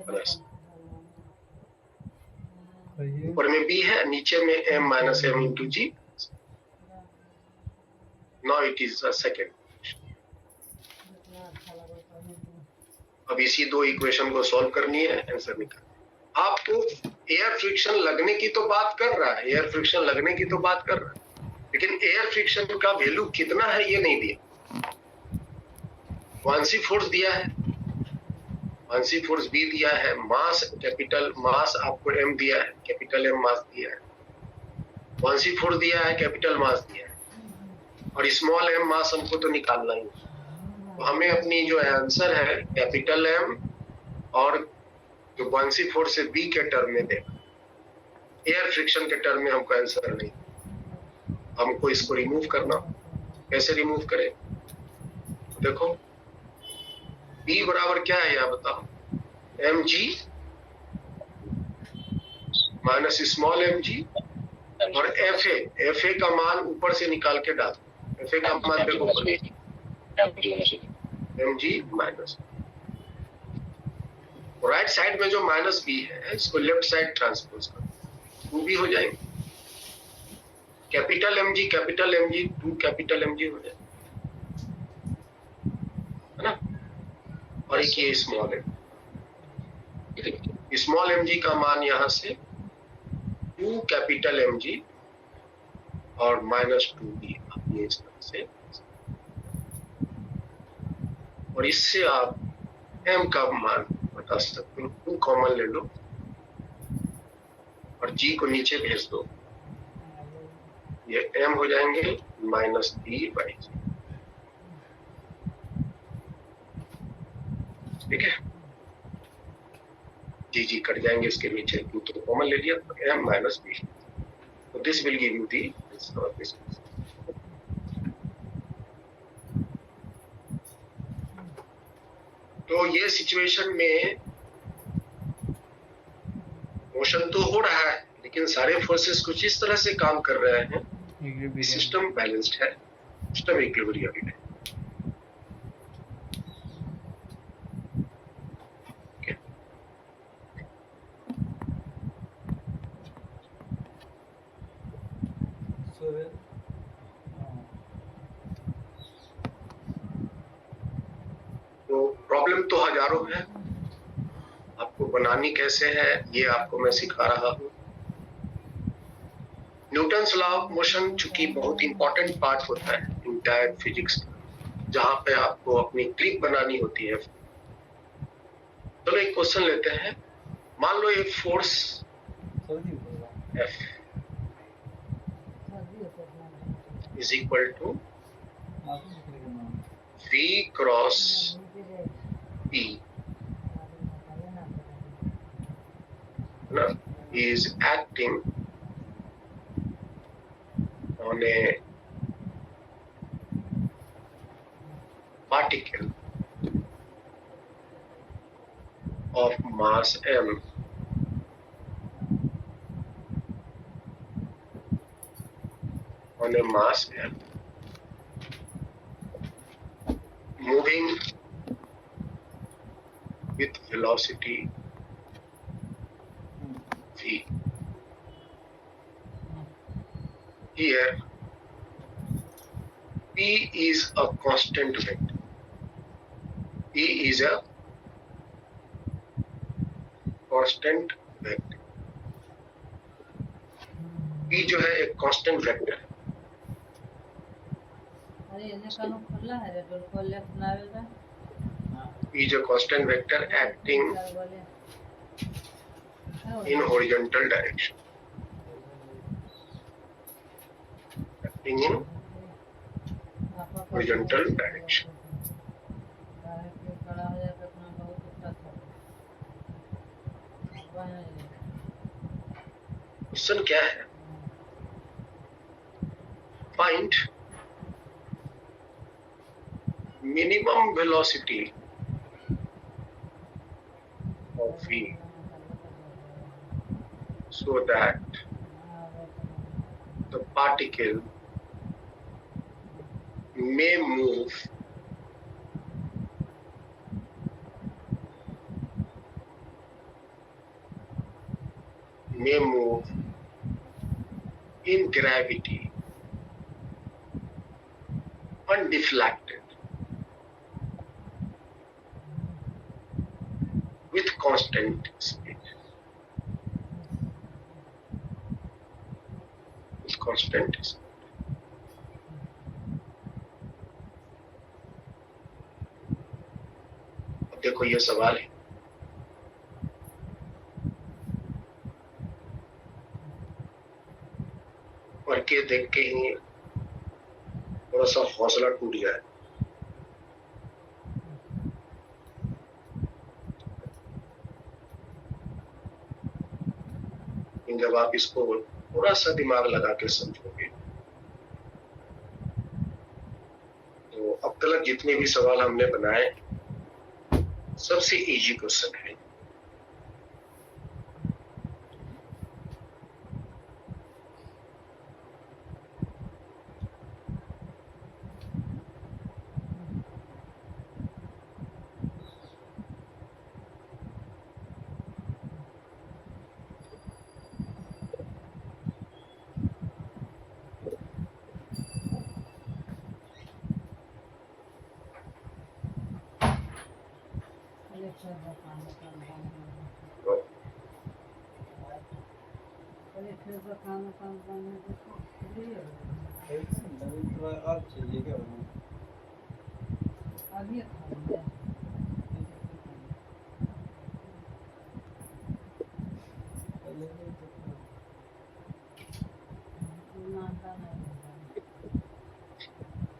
plus, ऊपर में B है, नीचे में M minus m into G। Now it is the second. अब इसी दो इक्वेशन को सॉल्व करनी है, आंसर निकाल। आपको एयर फ्रिक्शन लगने की तो बात कर रहा है, एयर फ्रिक्शन लगने की तो बात कर रहा है, लेकिन एयर फ्रिक्शन का वैल्यू कितना है ये नहीं दिया। वांसी फोर्स दिया है, वांसी फोर्स भी दिया है, मास कैपिटल मास आपको m दिया है, कैपिटल M मास दिया है, वांसी फोर्स दिया है, कैपिटल मास दिया है, और स्मॉल m मास हमको तो निकालना ही है। तो हमें अपनी जो आंसर है कैपिटल M और जो वांसी फोर्स है B के टर्म में देगा, एयर फ्रिक्शन के टर्म में हमको आंसर नहीं। हमको इसको रिमूव करना, कैसे रिमूव करें? देखो B बराबर क्या है यहाँ बताओ, mg माइनस स्मॉल mg और fa का मान ऊपर से निकाल के डाल, fa का मान देखो mg माइनस, राइट साइड में जो माइनस b है इसको लेफ्ट साइड ट्रांसपोज करो, 2b हो जाएंगे, कैपिटल mg 2 कैपिटल mg हो जाए, है ना। और एक ये स्मॉल mg का मान यहाँ से 2 कैपिटल mg और माइनस 2b, ये इस तरह से, और इससे आप m का मान बता सकते हो, 2 कॉमन ले लो और g को नीचे भेज दो, ये m हो जाएंगे माइनस b बाई g, ठीक है। जी कट जाएंगे इसके नीचे, 2 तो कॉमन ले लिया, तो m माइनस b, तो this will give you this. तो ये सिचुएशन में मोशन तो हो रहा है, लेकिन सारे फोर्सेस कुछ इस तरह से काम कर रहे हैं, सिस्टम बैलेंस्ड है, सिस्टम इक्विलिब्रियम है। तो प्रॉब्लम तो हजारों है, आपको बनानी कैसे है ये आपको मैं सिखा रहा हूँ। न्यूटन्स लॉ ऑफ मोशन चूंकि बहुत इंपॉर्टेंट पार्ट होता है इंटायर फिजिक्स, जहां पे आपको अपनी ग्रिप बनानी होती है। चलो एक क्वेश्चन लेते हैं, मान लो एक force F is equal to V cross P is acting on a particle of mass m on a mass m moving with velocity v. Here P is a constant vector. P is a constant vector. P जो है एक constant vector है। P is a constant vector acting in horizontal direction. Acting in horizontal direction. Question क्या है? Find minimum velocity of V so that the particle may move in gravity undeflected with constant speed. With constant speed. अब देखो ये सवाल है, पढ़ के देख के ही थोड़ा सा हौसला टूट जाए। जब आप इसको थोड़ा सा दिमाग लगा के समझोगे तो अब तक जितने भी सवाल हमने बनाए सबसे इजी क्वेश्चन है।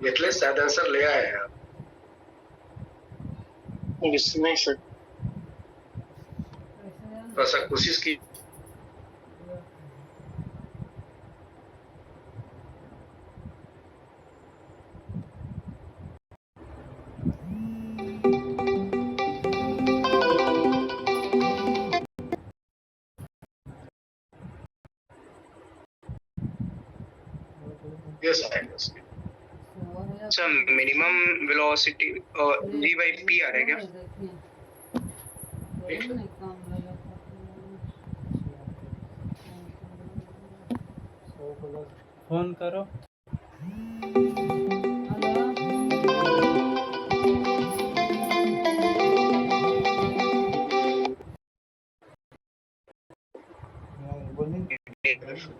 मिथलेश शायद आंसर ले आए हैं आप? नहीं सर। थोड़ा सा कोशिश की। Yes, I understand. Sir minimum velocity v by p आ रहा है क्या? फोन करो।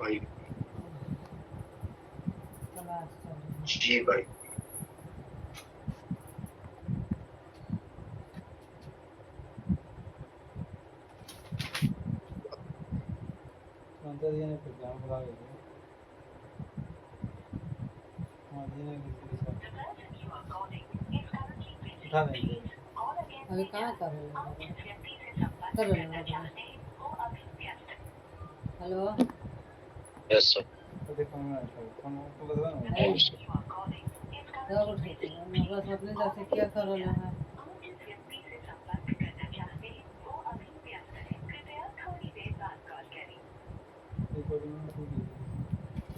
भाई जी भाई अभी कहाँ कर रहे हैं? Hello yes sir. बस अपने जैसे क्या कर रहे हैं?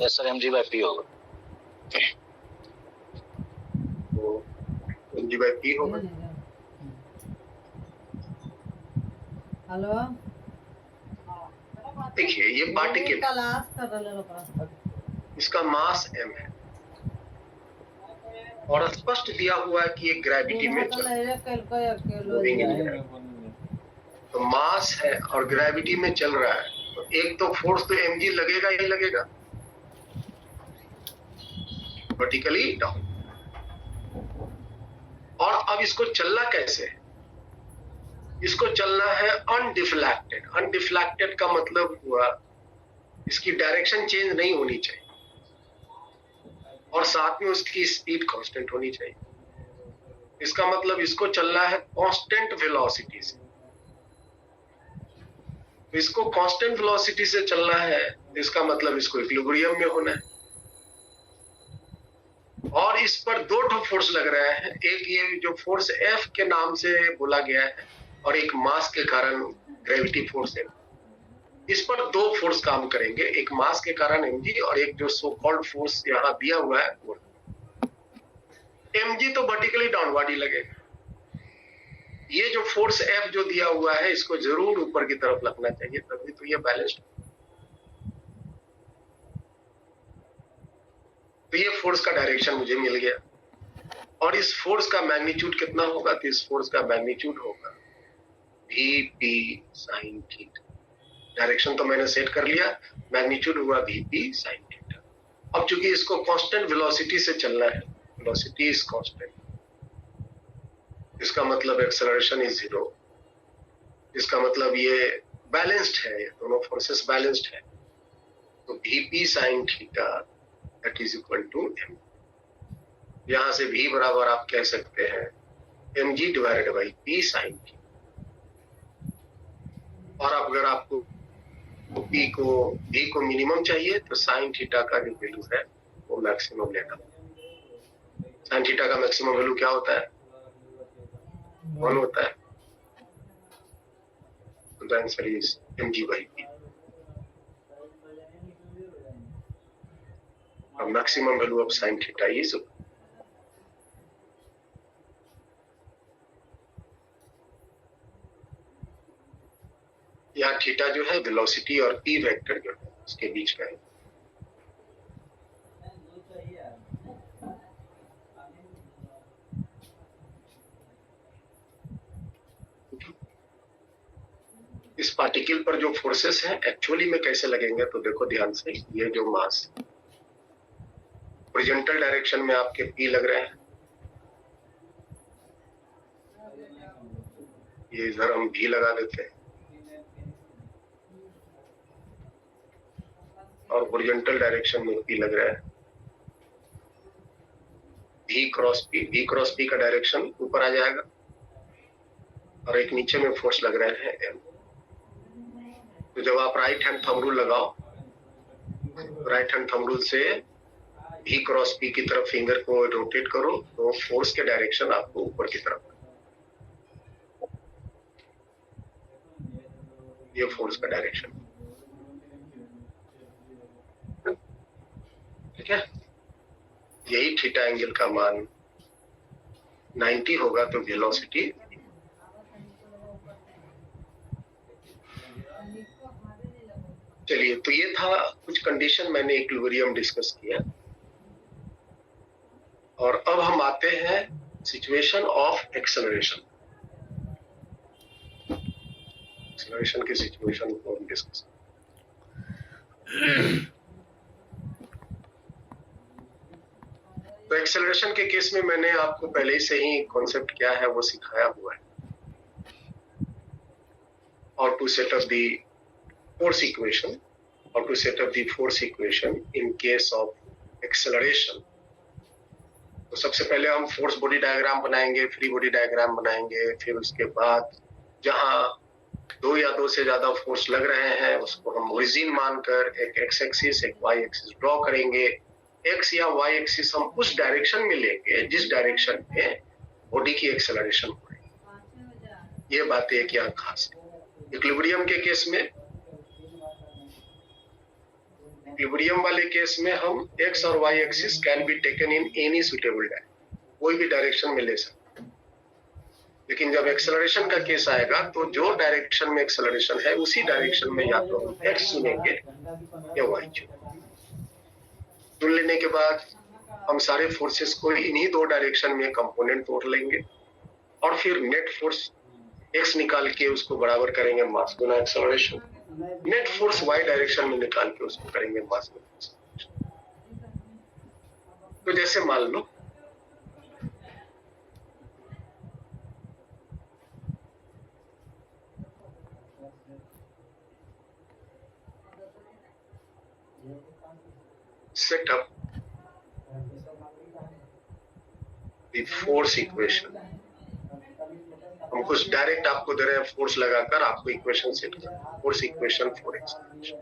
यस सर, mg/p होगा। तो mg/p होगा। हेलो देखिए ये पार्टिकल तलाश कर रहे हैं, इसका मास m है और स्पष्ट दिया हुआ है कि ये ग्रेविटी में चल रहा है। तो मास है और ग्रेविटी में चल रहा है, तो एक तो फोर्स तो mg लगेगा ही लगेगा वर्टिकली डाउन। और अब इसको चलना कैसे है? इसको चलना है अनडिफ्लेक्टेड। अनडिफ्लेक्टेड का मतलब हुआ इसकी डायरेक्शन चेंज नहीं होनी चाहिए। और साथ में उसकी स्पीड कांस्टेंट होनी चाहिए। इसका मतलब इसको चलना है कांस्टेंट वेलोसिटी से। तो इसको कांस्टेंट वेलोसिटी से चलना है, इसका मतलब इसको इक्विलिब्रियम में होना है। और इस पर दो ठो फोर्स लग रहे हैं, एक ये जो फोर्स F के नाम से बोला गया है और एक मास के कारण ग्रेविटी फोर्स है। इस पर दो फोर्स काम करेंगे, एक मास के कारण mg और एक जो सो कॉल्ड फोर्स यहाँ दिया हुआ है वो। mg तो वर्टिकली डाउनवर्ड ही लगेगा। ये जो फोर्स F जो दिया हुआ है इसको जरूर ऊपर की तरफ लगना चाहिए, तभी तो ये बैलेंस्ड। तो ये फोर्स का डायरेक्शन मुझे मिल गया और इस फोर्स का मैग्नीट्यूड कितना होगा, तो इस फोर्स का मैग्नीट्यूड होगा Vp sin थीटा। डायरेक्शन तो मैंने सेट कर लिया, मैग्नीट्यूड हुआ Vp sin थीटा। अब चूंकि इसको कांस्टेंट वेलोसिटी से चलना है, वेलोसिटी इज कांस्टेंट, इसका मतलब एक्सेलरेशन इज 0। इसका मतलब ये बैलेंस्ड है, ये दोनों फोर्सेस बैलेंस्ड है। तो Vp sin theta that is equal to m। यहां से V बराबर आप कह सकते हैं mg divided by p sin theta. और अगर आपको V को मिनिमम चाहिए तो साइन थीटा का जो वैल्यू है वो मैक्सिमम लेना। साइन थीटा का मैक्सिमम वैल्यू क्या होता है? 1 होता है। तो the answer is mg by p। अब maximum value of sine theta is, यहाँ थीटा जो है वेलोसिटी और p वेक्टर जो है उसके बीच का है। इस पार्टिकल पर जो फोर्सेस हैं एक्चुअली में कैसे लगेंगे, तो देखो ध्यान से, ये जो मास हॉरिजॉन्टल डायरेक्शन में आपके p लग रहे हैं, ये इधर हम v लगा देते हैं, और हॉरिजॉन्टल डायरेक्शन में p लग रहा है v क्रॉस p का डायरेक्शन ऊपर आ जाएगा और एक नीचे में फोर्स लग रहे हैं m। तो जब आप राइट हैंड थंब रूल लगाओ, राइट हैंड थंब रूल से v क्रॉस p की तरफ फिंगर को रोटेट करो तो फोर्स के डायरेक्शन आपको ऊपर की तरफ, ये फोर्स का डायरेक्शन, ठीक है। यही थीटा एंगल का मान 90 होगा तो वेलोसिटी। चलिए, तो ये था कुछ कंडीशन मैंने इक्विलिब्रियम डिस्कस किया। और अब हम आते हैं सिचुएशन ऑफ एक्सेलरेशन। एक्सेलरेशन की सिचुएशन को हम डिस्कस। तो एक्सेलरेशन के केस में मैंने आपको पहले से ही कॉन्सेप्ट क्या है वो सिखाया हुआ है। और to set up the force equation, how to set up the force equation in case of acceleration। तो सबसे पहले हम फोर्स बॉडी डायग्राम बनाएंगे, फ्री बॉडी डायग्राम बनाएंगे, फिर उसके बाद जहां दो या दो से ज्यादा फोर्स लग रहे हैं उसको हम ओरिजिन मानकर एक एक्स एक्सिस एक वाई एक्सिस ड्रॉ करेंगे। एक्स या वाई एक्सिस हम उस डायरेक्शन में लेंगे जिस डायरेक्शन में बॉडी की एक्सेलरेशन हो। ये बातें क्या खास है। इक्विलिब्रियम के केस में, इक्विलिब्रियम वाले केस में हम x और y axis can be taken in any suitable direction, कोई भी डायरेक्शन में ले सकते हैं। लेकिन जब एक्सेलरेशन का केस आएगा तो जो डायरेक्शन में एक्सेलरेशन है उसी डायरेक्शन में या तो हम x चुनेंगे या y चुनेंगे। चुन लेने के बाद हम सारे फोर्सेस को इन्हीं दो डायरेक्शन में कंपोनेंट तोड़ लेंगे और फिर नेट फोर्स x निकाल के उसको बराबर करेंगे मास गुना acceleration. Net force y direction में निकाल के उसको करेंगे मास गुना एक्सेलरेशन। तो जैसे मान लो सेटअप द फोर्स इक्वेशन। हम कुछ डायरेक्ट आपको दे रहे हैं, फोर्स लगाकर आपको इक्वेशन सेट कर, फोर्स इक्वेशन फॉर एक्सेलरेशन।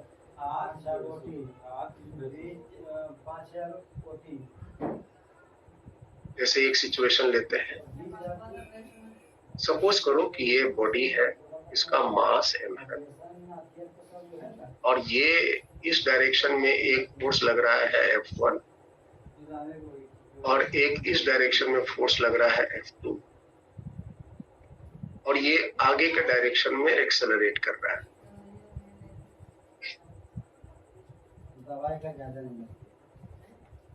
जैसे एक सिचुएशन लेते हैं, सपोज करो कि ये बॉडी है, इसका मास m है और ये इस डायरेक्शन में एक फोर्स लग रहा है F1 और एक इस डायरेक्शन में फोर्स लग रहा है F2 और ये आगे के डायरेक्शन में एक्सेलरेट कर रहा है।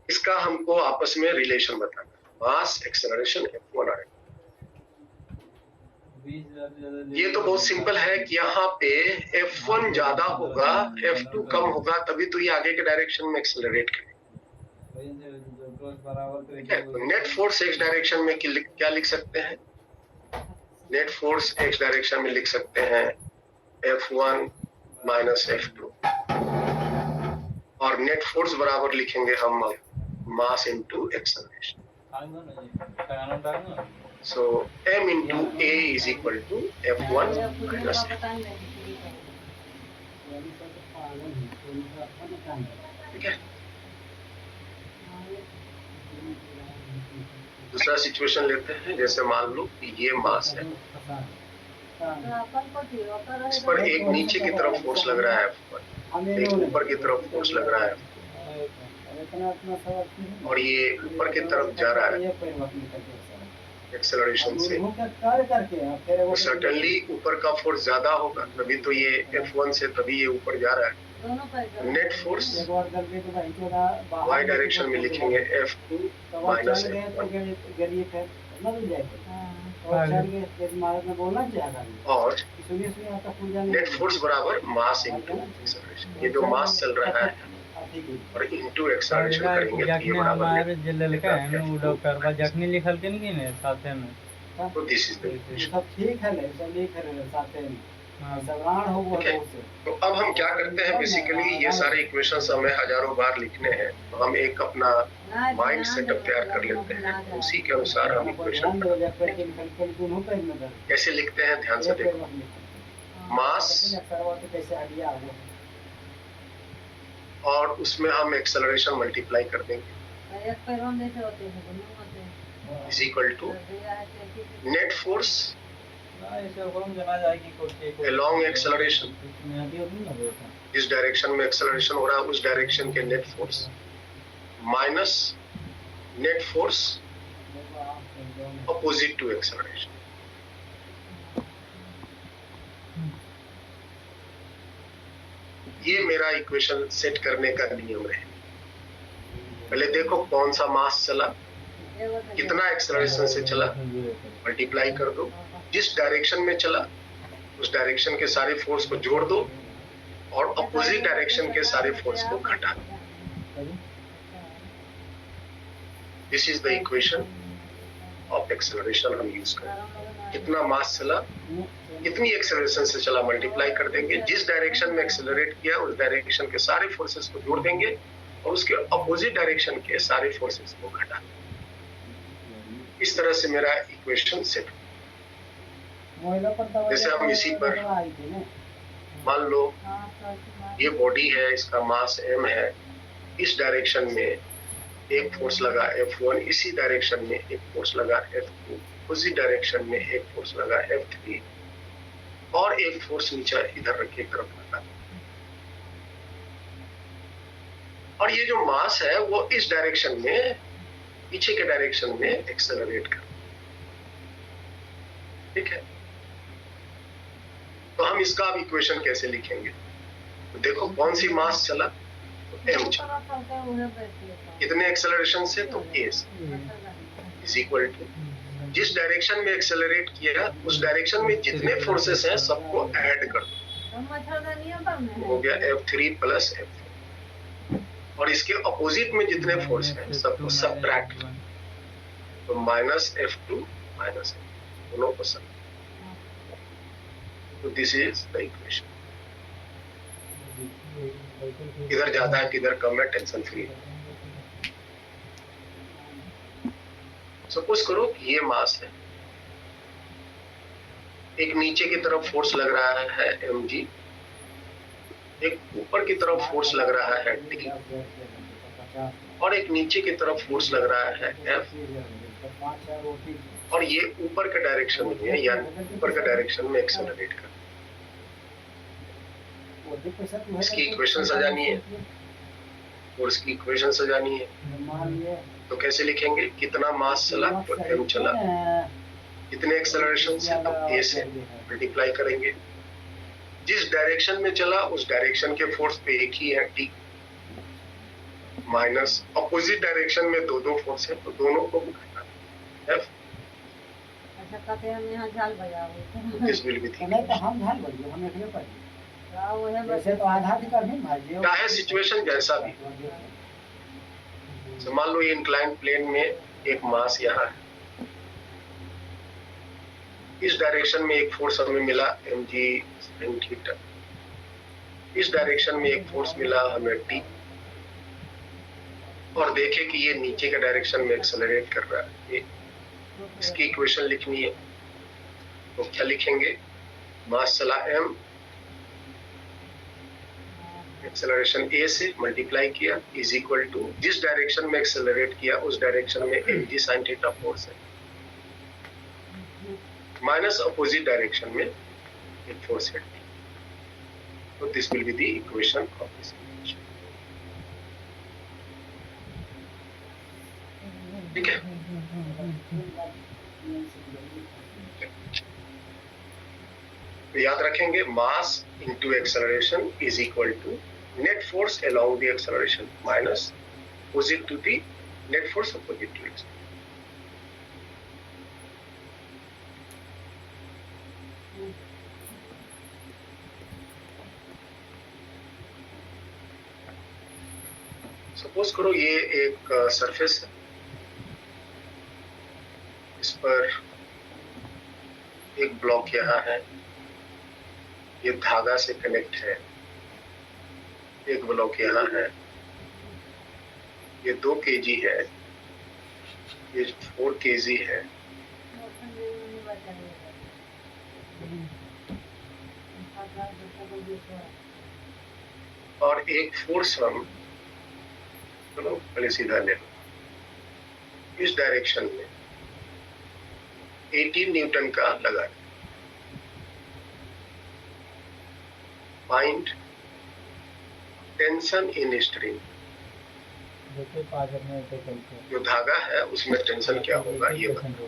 इसका हमको आपस में रिलेशन बताना, मास एक्सेलरेशन F1 आएगा। ये तो बहुत सिंपल है कि यहाँ पे F1 ज्यादा होगा, F2 कम होगा, तभी तो ये आगे के डायरेक्शन में एक्सेलरेट करेगा। नेट फोर्स एक्स डायरेक्शन में क्या लिख सकते हैं? नेट फोर्स एक्स डायरेक्शन में लिख सकते हैं F1 माइनस F2 और नेट फोर्स बराबर लिखेंगे हम मास into acceleration. So m into a is equal to F1 minus F2। ठीक है। दूसरा सिचुएशन लेते हैं, जैसे मान लो कि ये मास है, इस पर एक नीचे की तरफ फोर्स लग रहा है F1, एक ऊपर की तरफ फोर्स लग रहा है और ये ऊपर की तरफ जा रहा है एक्सेलरेशन से। सर्टेनली ऊपर का फोर्स ज्यादा होगा, तभी तो ये F1 से तभी ये ऊपर जा रहा है। नेट फोर्स y डायरेक्शन में लिखेंगे F2 माइनस F1 और नेट फोर्स बराबर मास इनटू एक्सेलरेशन। ये जो मास चल रहा है और इनटू एक्सेलरेशन करेंगे तो ये बराबर जिल्ले लिखा है मैं उड़ो करवा जखनी लिखल के नहीं ने साथे में। तो दिस इज द इक्वेशन। सब ठीक है, सब लिख रहे हैं साथे में। सवाल हो गया तो अब हम क्या करते हैं, बेसिकली ये सारे इक्वेशंस हमें हजारों बार लिखने हैं, तो हम एक अपना माइंड सेटअप तैयार कर लेते हैं, उसी के अनुसार हम इक्वेशन कैसे लिखते हैं ध्यान से देखो। मास और उसमें हम एक्सेलरेशन मल्टीप्लाई कर देंगे is equal to net force along acceleration. इस डायरेक्शन में एक्सेलरेशन हो रहा है, उस डायरेक्शन के net force minus net force opposite to acceleration. ये मेरा इक्वेशन सेट करने का नियम है। पहले देखो कौन सा मास चला, कितना एक्सेलरेशन से चला, मल्टीप्लाई कर दो। जिस डायरेक्शन में चला उस डायरेक्शन के सारे फोर्स को जोड़ दो और अपोजिट डायरेक्शन के सारे फोर्स को घटा दो। This is the equation of acceleration हम यूज करें। कितना मास चला, कितनी एक्सेलरेशन से चला, मल्टीप्लाई कर देंगे। जिस डायरेक्शन में एक्सेलरेट किया उस डायरेक्शन के सारे फोर्सेस को जोड़ देंगे और उसके अपोजिट डायरेक्शन के सारे फोर्सेस को घटा देंगे। इस तरह से मेरा इक्वेशन सेट। जैसे हम इसी पर मान लो ये बॉडी है, इसका मास m है, इस डायरेक्शन में एक फोर्स लगा F1, इसी डायरेक्शन में एक फोर्स लगा F2, उसी डायरेक्शन में एक फोर्स लगा F3 और एक फोर्स नीचे इधर रखे तरफ लगा। और ये जो मास है वो इस डायरेक्शन में, पीछे के डायरेक्शन में एक्सेलरेट कर। ठीक है, तो हम इसका अब इक्वेशन कैसे लिखेंगे? तो देखो कौन सी मास चला, तो m चला। कितने एक्सेलरेशन से, तो a से इज इक्वल टू जिस डायरेक्शन में एक्सेलरेट किया उस डायरेक्शन में जितने फोर्सेस हैं सबको ऐड कर दो, हो गया F3 प्लस F4 और इसके अपोजिट में जितने फोर्स हैं सबको सबट्रैक्ट कर, तो माइनस F2 माइनस F4 दोनों को सब। तो दिस इज द इक्वेशन। किधर ज्यादा है किधर कम है टेंशन फ्री है। सपोज करो कि ये मास है, एक नीचे की तरफ फोर्स लग रहा है mg, एक ऊपर की तरफ फोर्स लग रहा है t, और एक नीचे की तरफ फोर्स लग रहा है F, और ये ऊपर के डायरेक्शन में है, यानी ऊपर के डायरेक्शन में एक्सेलरेट कर। इसकी इक्वेशन सजानी है और इसकी इक्वेशन सजानी है, तो कैसे लिखेंगे? कितना मास चला तो m चला, कितने एक्सेलरेशन से तो a से मल्टीप्लाई करेंगे। जिस डायरेक्शन में चला उस डायरेक्शन के फोर्स पे एक ही है t, माइनस अपोजिट डायरेक्शन में दो फोर्स है तो दोनों को घटाना f। अच्छा कहते हैं हम यहाँ झाल बजाओ दिस विल बी नहीं तो हम झाल बजाओ, हम एकले पर वो है वैसे तो आधा भी कर नहीं भाई जी। चाहे सिचुएशन जैसा भी, तो मान लो ये इंक्लाइन प्लेन में एक मास यहाँ है, इस डायरेक्शन में एक फोर्स हमें मिला mg sin थीटा, इस डायरेक्शन में एक फोर्स मिला हमें t, और देखे कि ये नीचे के डायरेक्शन में एक्सेलरेट कर रहा है। ये इसकी इक्वेशन लिखनी है, तो क्या लिखेंगे? मास चला m, एक्सेलरेशन a से मल्टीप्लाई किया इज इक्वल टू जिस डायरेक्शन में एक्सेलरेट किया उस डायरेक्शन में mg sin थीटा फोर्स है, माइनस अपोजिट डायरेक्शन में एक फोर्स है। तो this will be the equation of this equation. ठीक है, तो याद रखेंगे mass into acceleration is equal to net force along the acceleration minus opposite to the net force opposite to acceleration. Suppose करो ये एक सरफेस है, इस पर एक ब्लॉक यहाँ है, ये धागा से कनेक्ट है, एक ब्लॉक यहाँ है, ये 2 kg है, ये 4 kg है, और एक फोर्स हम चलो पहले सीधा ले लो, इस डायरेक्शन में 18 न्यूटन का लगा। फाइंड टेंशन इन स्ट्रिंग, जो धागा है उसमें टेंशन क्या होगा ये बताओ।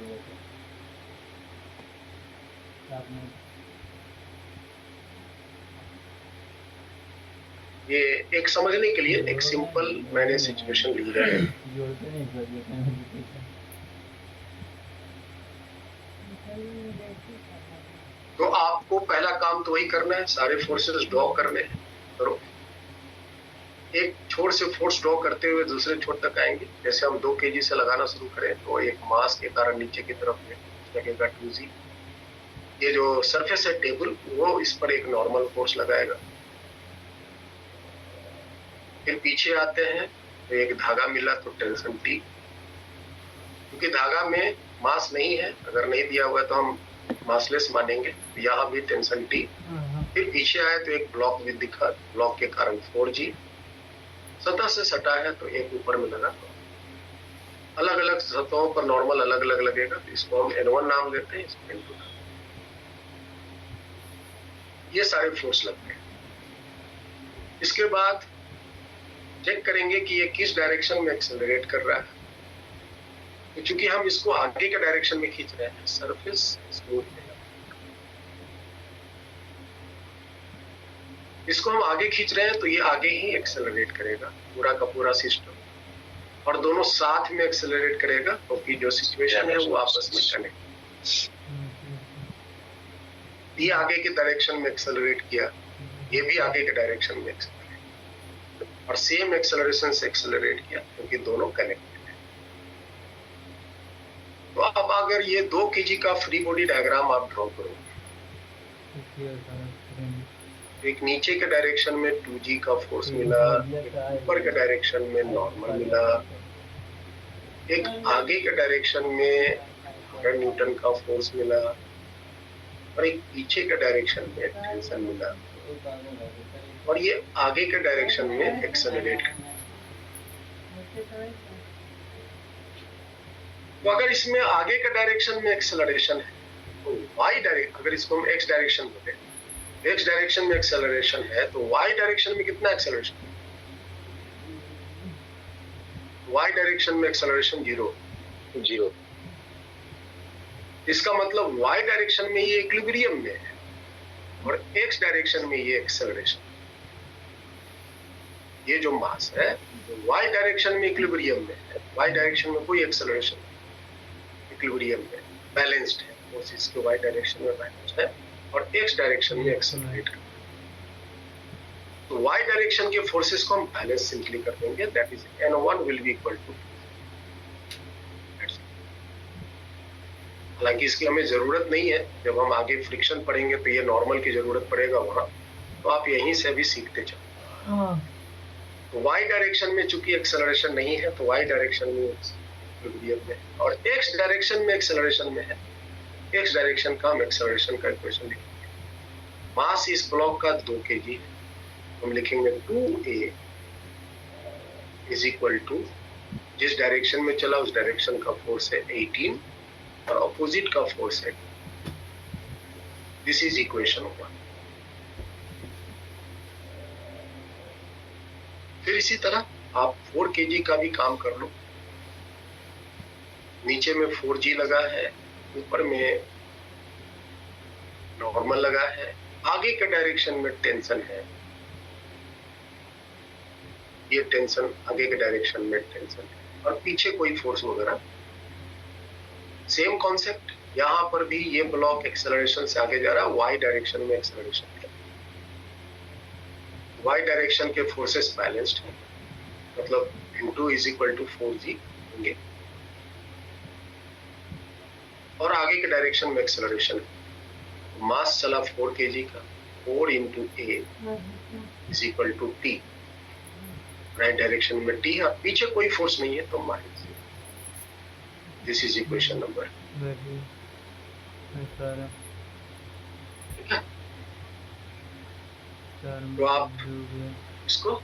ये एक समझने के लिए एक सिंपल मैंने सिचुएशन लिख रहा है। तो आपको पहला काम तो वही करना है, सारे फोर्सेस ड्रॉ करने हैं, करो। एक छोर से फोर्स ड्रॉ करते हुए दूसरे छोर तक आएंगे। जैसे हम 2 kg से लगाना शुरू करें तो एक मास के कारण नीचे की तरफ में लगेगा 2g। ये जो सरफेस है टेबल, वो इस पर एक नॉर्मल फोर्स लगाएगा। फिर पीछे आते हैं तो एक धागा मिला तो टेंशन T, क्योंकि धागा में मास नहीं है, अगर नहीं दिया हुआ तो हम मासलेस मानेंगे, तो यहाँ भी टेंशन T। फिर पीछे आए तो एक ब्लॉक भी दिखा, ब्लॉक के कारण 4g। सतह से सटा है तो एक ऊपर में लगा, अलग अलग सतहों पर नॉर्मल अलग अलग लगेगा, तो इसको हम N1 नाम देते हैं, इसको N2 नाम। ये सारे फोर्स लगते हैं। इसके बाद चेक करेंगे कि ये किस डायरेक्शन में एक्सेलरेट कर रहा है। तो चूंकि हम इसको आगे के डायरेक्शन में खींच रहे हैं, सरफेस स्मूथ है, इसको हम आगे खींच रहे हैं तो ये आगे ही एक्सेलरेट करेगा पूरा का पूरा सिस्टम, और दोनों साथ में एक्सेलरेट करेगा, क्योंकि जो सिचुएशन है वो आपस में कनेक्ट। ये आगे के डायरेक्शन में एक्सेलरेट किया, ये भी आगे के डायरेक्शन में एक्सेलरेट, और सेम एक्सेलरेशन से एक्सेलरेट किया, क्योंकि दोनों कनेक्टेड है। तो अब अगर ये 2 kg का फ्री बॉडी डायग्राम आप ड्रॉ करो, एक नीचे के डायरेक्शन में 2g का फोर्स मिला, ऊपर के डायरेक्शन में नॉर्मल मिला, एक आगे के डायरेक्शन में 100 न्यूटन का फोर्स मिला और एक पीछे के डायरेक्शन में टेंशन मिला और ये आगे के डायरेक्शन में एक्सेलरेट कर। तो अगर इसमें आगे के डायरेक्शन में एक्सेलरेशन है तो वाई डायरेक्शन, अगर इसको हम एक्स डायरेक्शन बोले, एक्स डायरेक्शन में एक्सेलरेशन है तो वाई डायरेक्शन में कितना एक्सेलरेशन है? वाई डायरेक्शन में एक्सेलरेशन 0। इसका मतलब वाई डायरेक्शन में ये इक्विलिब्रियम में है और एक्स डायरेक्शन में ये एक्सेलरेशन। ये जो मास है वाई डायरेक्शन में इक्विलिब्रियम में है, वाई डायरेक्शन में कोई एक्सेलरेशन नहीं, इक्विलिब्रियम में बैलेंस्ड है, फोर्सेस के वाई डायरेक्शन में बैलेंस्ड है और एक्स डायरेक्शन में एक्सेलरेट कर। तो वाई डायरेक्शन के फोर्सेस को हम बैलेंस सिंपली कर देंगे, that is N1 will be equal to. हालांकि इसकी हमें जरूरत नहीं है, जब हम आगे फ्रिक्शन पढ़ेंगे तो ये नॉर्मल की जरूरत पड़ेगा वहां, तो आप यहीं से भी सीखते जाओ। तो वाई डायरेक्शन में चूंकि एक्सेलरेशन नहीं है तो वाई डायरेक्शन में इक्विलिब्रियम में और एक्स डायरेक्शन में एक्सेलरेशन में है। एक्स डायरेक्शन का हम एक्सेलरेशन का इक्वेशन लिखेंगे। मास इस ब्लॉक का 2 kg है, हम लिखेंगे 2a इज इक्वल टू, जिस डायरेक्शन में चला उस डायरेक्शन का फोर्स है 18 और ऑपोजिट का फोर्स है। This is equation 1। फिर इसी तरह आप 4 kg का भी काम कर लो। नीचे में 4g लगा है, ऊपर में नॉर्मल लगा है, आगे के डायरेक्शन में टेंशन है, ये टेंशन आगे के डायरेक्शन में टेंशन है और पीछे कोई फोर्स वगैरह। सेम कॉन्सेप्ट यहां पर भी, ये ब्लॉक एक्सेलरेशन से आगे जा रहा है, वाई डायरेक्शन में एक्सेलरेशन है, वाई डायरेक्शन के फोर्सेस बैलेंस्ड है, मतलब N2 is equal to 4g होंगे और आगे के डायरेक्शन में एक्सेलरेशन है। मास चला 4 kg का, 4 into a is equal to t, right direction में t है, पीछे कोई फोर्स नहीं है तो minus. This is equation number. ठीक है, तो आप इसको,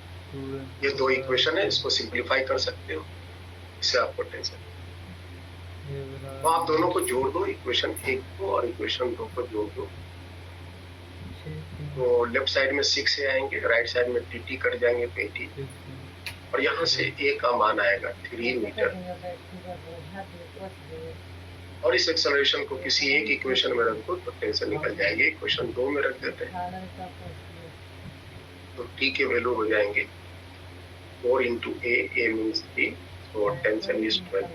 ये 2 इक्वेशन है, इसको सिंप्लीफाई कर सकते हो, इससे आपको टेंशन। तो आप दोनों को जोड़ दो, इक्वेशन 1 को और इक्वेशन 2 को जोड़ दो, तो लेफ्ट साइड में 6 से आएंगे, राइट साइड में tt कट जाएंगे तो 80 और यहाँ से a का मान आएगा 3 मीटर। और इस एक्सेलरेशन को किसी एक इक्वेशन में रख दो तो टेंशन निकल जाएगी। इक्वेशन 2 में रख देते हैं तो t के वैल्यू हो जाएंगे 4 into a means 3, so tension is 12।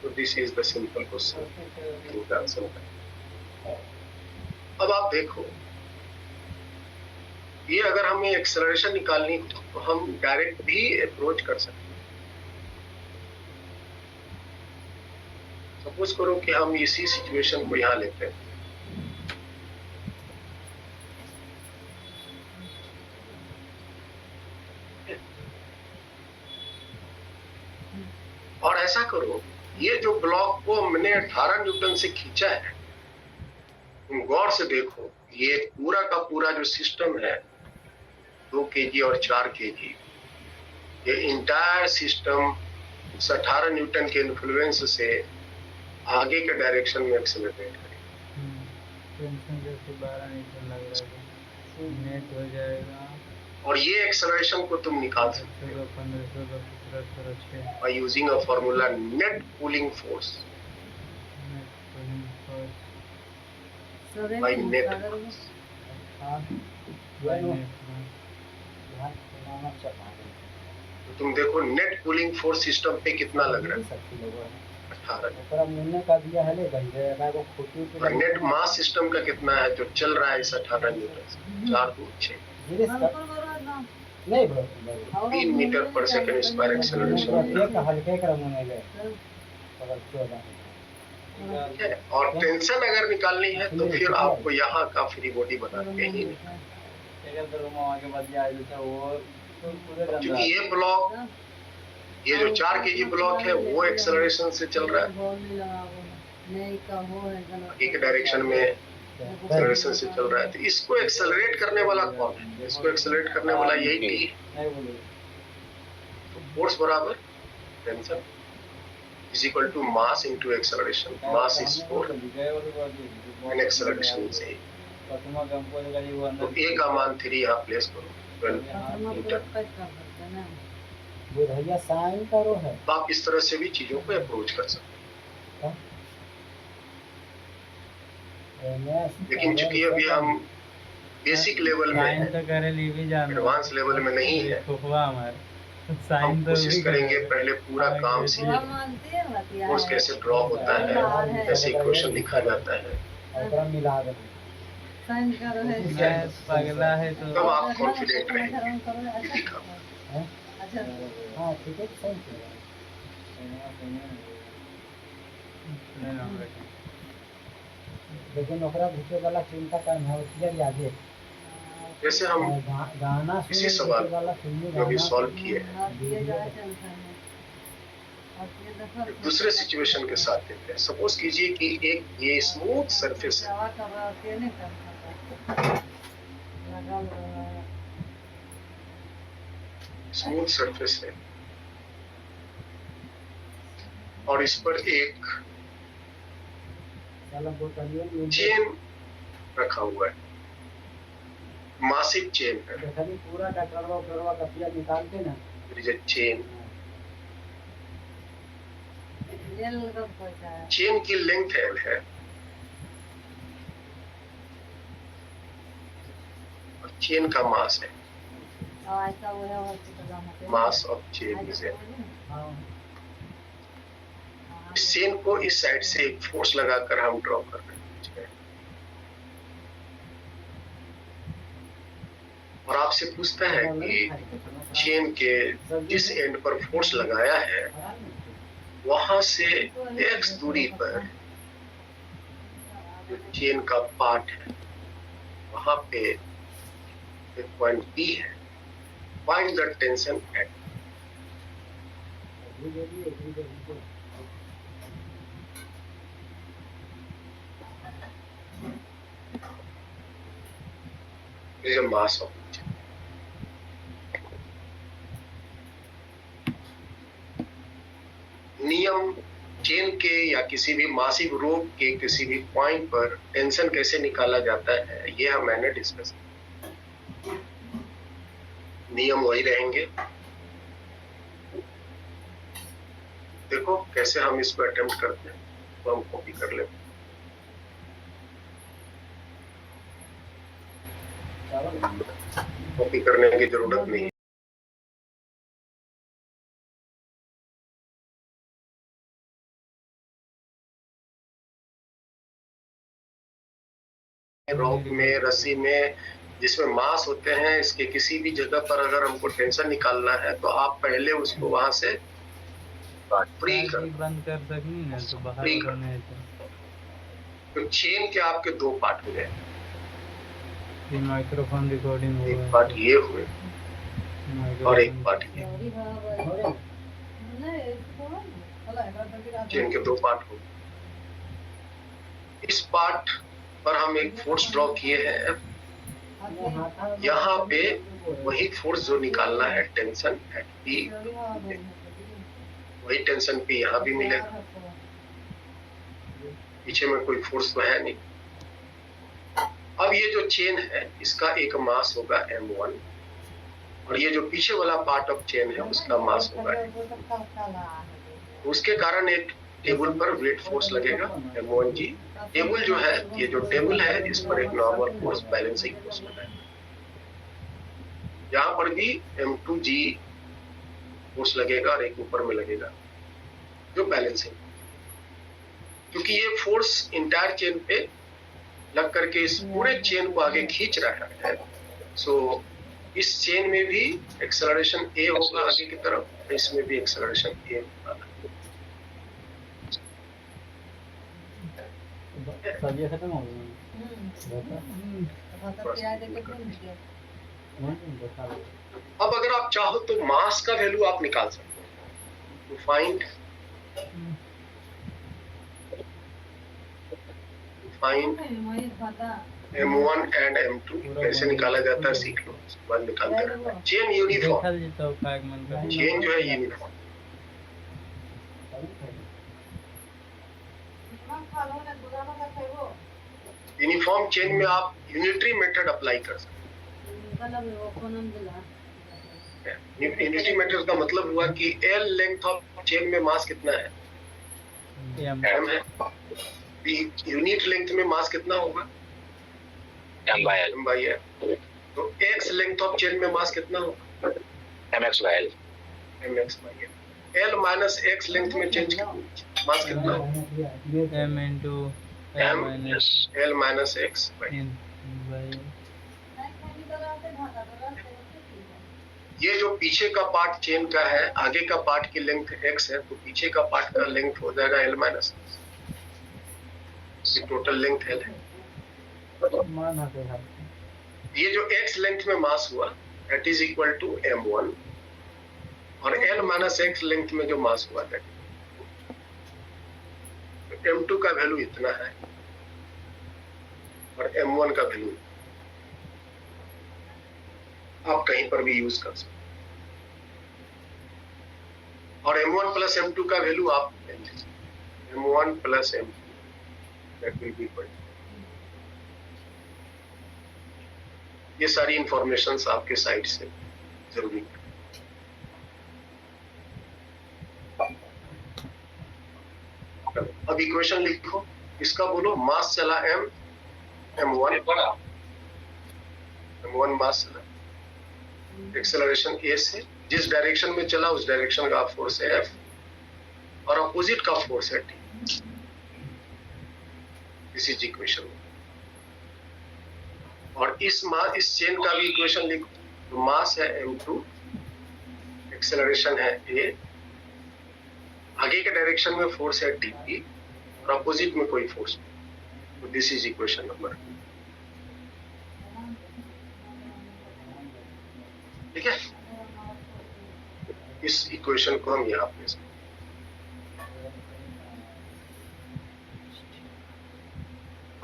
So this is the simple question। अब आप देखो, ये अगर हमें एक्सेलरेशन निकालनी हो तो हम डायरेक्ट भी अप्रोच कर सकते हैं। सपोज करो कि हम इसी सिचुएशन को यहाँ लेते हैं, और ऐसा करो, ये जो ब्लॉक को हमने 18 न्यूटन से खींचा है, तुम गौर से देखो, ये पूरा का पूरा जो सिस्टम है 2 kg और 4 kg, ये इंटायर सिस्टम 18 न्यूटन के इन्फ्लुएंस से आगे के डायरेक्शन में एक्सेलरेट करेगा। टेंशन जैसे 12 न्यूटन लग रहा है, नेट हो जाएगा और ये एक्सेलरेशन को तुम निकाल सकते हो 1500 by using a formula net cooling force by net. तो तुम देखो नेट कूलिंग फोर्स सिस्टम पे कितना लग रहा है, 18। और नेट मास सिस्टम का कितना है जो चल रहा है इस 18 न्यूटन से, 4 2 6 3 मीटर पर सेकंड स्क्वायर एक्सेलरेशन। और टेंशन अगर निकालनी है तो फिर आपको यहाँ का फ्री बॉडी बना के ही अगर तो मामा के बाद जाए तो वो तो पूरे क्योंकि ये ब्लॉक, ये जो 4 kg ब्लॉक है वो एक्सेलरेशन से चल रहा है, एक डायरेक्शन में एक्सेलरेशन से चल रहा है। तो इसको एक्सेलरेट करने वाला कौन है? इसको एक्सेलरेट करने वाला यही टी है। नहीं बोलो तो फोर्स बराबर tension is equal to mass into acceleration. Mass is 4 and acceleration is 8। तो ए का मान 3 यहाँ प्लेस करो, 12 न्यूटन। वो भैया साइन करो है। तो आप इस तरह से भी चीजों को अप्रोच कर सकते हैं। लेकिन चूंकि अभी हम बेसिक लेवल में साइन तो करे ली भी जान एडवांस लेवल में नहीं है, खुफवा हमारे साइन हम तो कोशिश भी करेंगे पहले पूरा काम सीखे, फोर्स कैसे ड्रॉ होता है, कैसे इक्वेशन लिखा जाता है, मिला दे मैं पगला है तो तब आप कॉन्फिडेंट रहेंगे कि दिखा। हाँ ठीक है सही है। लेकिन ओकरा भूखे वाला चिंता करना है उसके लिए आगे जैसे हम गाना इसी सवाल जो भी सॉल्व किए हैं दूसरे सिचुएशन के साथ देखते हैं। सपोज कीजिए कि एक ये स्मूथ सरफेस है, स्मूथ सरफेस है और इस पर एक चेन रखा हुआ है, मासिव चेन है। पूरा डॉक्टरवा कपिया निकाल के ना चेन, चेन की लेंथ एल है और चेन का मास है। Mass of chain is L. इस चेन को इस साइड से एक फोर्स लगाकर हम ड्रॉ कर रहे हैं और आपसे पूछता है कि चेन के जिस एंड पर फोर्स लगाया है वहां से x दूरी पर जो चेन का पार्ट है वहां पे एक पॉइंट P है। Find the tension eight. is a mass of it. नियम चेन के या किसी भी मासिव रोप के किसी भी पॉइंट पर टेंशन कैसे निकाला जाता है ये मैंने डिस्कस किया। नियम वही रहेंगे। देखो कैसे हम इसको अटेम्प्ट करते हैं, तो हम कॉपी कर लेते हैं। कॉपी करने की जरूरत नहीं है। रॉक में, रस्सी में, जिसमें मास होते हैं, इसके किसी भी जगह पर अगर हमको टेंशन निकालना है तो आप पहले उसको वहां से फ्री कर बंद कर सकनी ना तो बाहर करने तो चेन के आपके दो पार्ट हो गए। माइक्रोफोन रिकॉर्डिंग हो एक पार्ट ये हुए और एक पार्ट ये। चेन के दो पार्ट हो। इस पार्ट पर हम एक फोर्स ड्रॉ किए हैं। यहाँ पे वही फोर्स जो निकालना है टेंशन एट पी, वही टेंशन पी यहाँ भी मिलेगा। पीछे में कोई फोर्स तो है नहीं। अब ये जो चेन है इसका एक मास होगा m1 और ये जो पीछे वाला पार्ट ऑफ चेन है उसका मास होगा उसके कारण एक टेबल पर वेट फोर्स लगेगा m1g। टेबल जो है, ये जो टेबल है इस पर एक नॉर्मल फोर्स बैलेंसिंग फोर्स लगेगा। यहाँ पर भी m2g फोर्स लगेगा और एक ऊपर में लगेगा जो बैलेंसिंग, क्योंकि ये फोर्स इंटायर चेन पे लग करके इस पूरे चेन को आगे खींच रहा है। सो इस चेन में भी एक्सेलरेशन a होगा आगे की तरफ, इसमें भी एक्सेलरेशन a होगा। अब अगर आप चाहो तो मास का वैल्यू आप निकाल सकते हो। To find M1 and M2 कैसे निकाला जाता है सीख लो, उसके बाद निकालते रहना। चेन यूनिफॉर्म, देखल जेतो काय मन कर चेन जो है यूनिफॉर्म। यूनिफॉर्म चेन में आप यूनिटरी मेथड अप्लाई कर सकते हैं। यूनिटरी मेथड का मतलब हुआ कि L लेंथ ऑफ चेन में मास कितना है, m है। यूनिट लेंथ में मास कितना होगा, M by L. m by l। तो x लेंथ ऑफ चेन में मास कितना होगा, MX by L. mx by l। l minus x length में चेंज मास कितना होगा, m into m Yes. l minus x by n by ये जो पीछे का पार्ट चेन का है, आगे का पार्ट की लेंथ x है, तो पीछे का पार्ट का लेंथ हो जाएगा l minus total length l है। ये जो x लेंथ में मास हुआ that is equal to m1 और l माइनस x लेंथ में जो मास हुआ दैट m2 का वैल्यू इतना है और m1 का वैल्यू आप कहीं पर भी यूज कर सकते और m1 प्लस m2 का वैल्यू आप m1 plus m2 that will be equal. ये सारी इंफॉर्मेशंस आपके साइड से जरूरी है। अब इक्वेशन लिखो, इसका बोलो मास चला m1 मास चला, एक्सेलरेशन a से जिस डायरेक्शन में चला उस डायरेक्शन का फोर्स है F और अपोजिट का फोर्स है T। This is equation. और इस चेन का भी इक्वेशन लिखो, तो मास है m2, एक्सेलरेशन है a, आगे के डायरेक्शन में फोर्स है dp और अपोजिट में कोई फोर्स नहीं। तो दिस इज इक्वेशन नंबर, ठीक है। इस इक्वेशन को हम यहाँ पे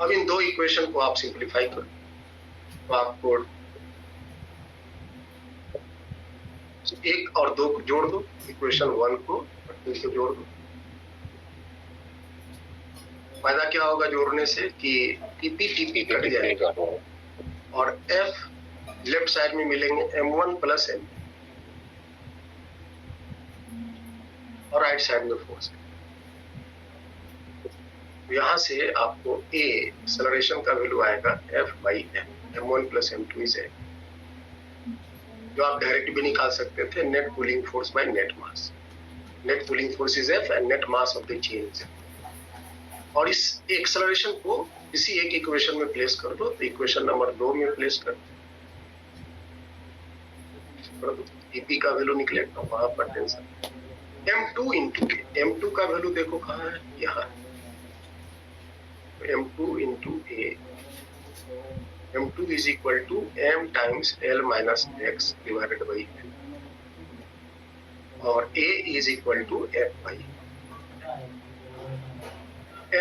अब इन दो इक्वेशन को आप सिंप्लीफाई करो तो आपको 1 और 2 को जोड़ दो, इक्वेशन 1 को और 2 को जोड़ दो। फायदा क्या होगा जोड़ने से कि टीपी कट जाएगा और F लेफ्ट साइड में मिलेंगे m1 प्लस m और राइट साइड में फोर्स। यहाँ से आपको a एक्सेलरेशन का वैल्यू आएगा F by m1 plus m2 is a, जो आप डायरेक्ट भी निकाल सकते थे, net pulling force by net mass. Net pulling force is F and net mass of the chain is F। और इस एक्सेलरेशन को किसी एक इक्वेशन में प्लेस कर दो, तो इक्वेशन नंबर 2 में प्लेस कर दो, टीपी का वैल्यू निकलेगा वहां पर tension. m2 into a, m2 का वैल्यू देखो कहाँ है, यहाँ m2 into a, m2 is equal to m times l minus x divided by n और a is equal to f by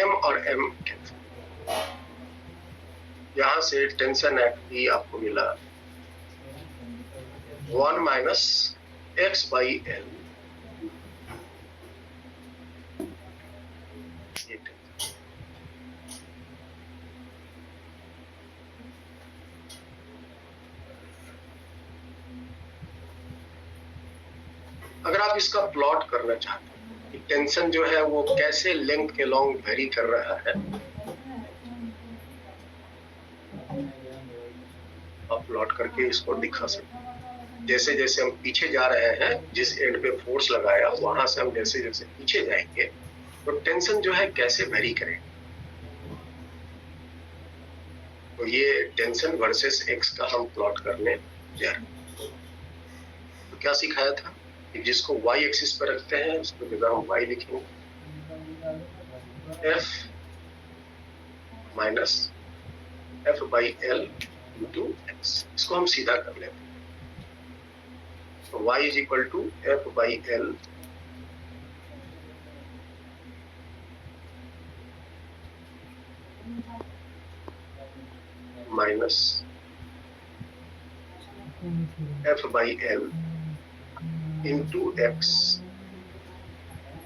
m और m कैंसिल। यहाँ से टेंशन एट p आपको मिला 1 माइनस x बाई l। अगर आप इसका plot करना चाहते हैं कि टेंशन जो है वो कैसे लेंथ के लॉन्ग वेरी कर रहा है, आप प्लॉट करके इसको दिखा सकते हैं। जैसे जैसे हम पीछे जा रहे हैं, जिस एंड पे फोर्स लगाया वहां से हम जैसे जैसे पीछे जाएंगे तो टेंशन जो है कैसे वेरी करेगा। तो ये टेंशन वर्सेस एक्स का हम प्लॉट करने जा रहे हैं। तो क्या सिखाया था कि जिसको y एक्सिस पर रखते हैं उसको जगह हम y लिखेंगे, f minus f by l into x. इसको हम सीधा कर लेते हैं। y is equal to f by L minus f by L into x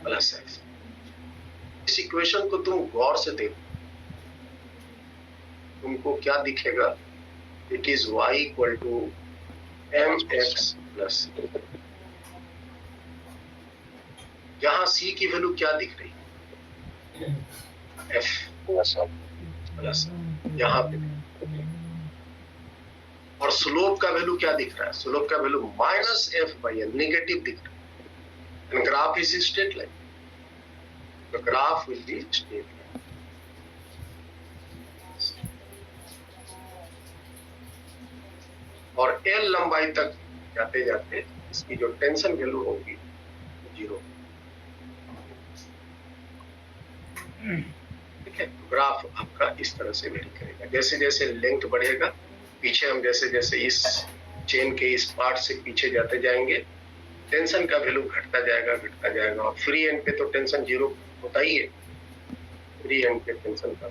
plus f। इस इक्वेशन को तुम गौर से देखो, तुमको क्या दिखेगा? It is y equal to mx plus, यहाँ c की वैल्यू क्या दिख रही है? f प्लस यहाँ पे, और स्लोप का वैल्यू क्या दिख रहा है? स्लोप का value minus f by L, negative दिख रहा है। And graph is straight line, the graph will be straight line. और L लंबाई तक जाते जाते इसकी जो टेंशन वैल्यू होगी 0। ठीक है, ग्राफ आपका इस तरह से वेरी करेगा। जैसे जैसे लेंथ बढ़ेगा, पीछे हम जैसे जैसे इस चेन के इस पार्ट से पीछे जाते जाएंगे, टेंशन का वैल्यू घटता जाएगा। और फ्री एंड पे तो टेंशन 0 होता ही है, फ्री एंड पे टेंशन का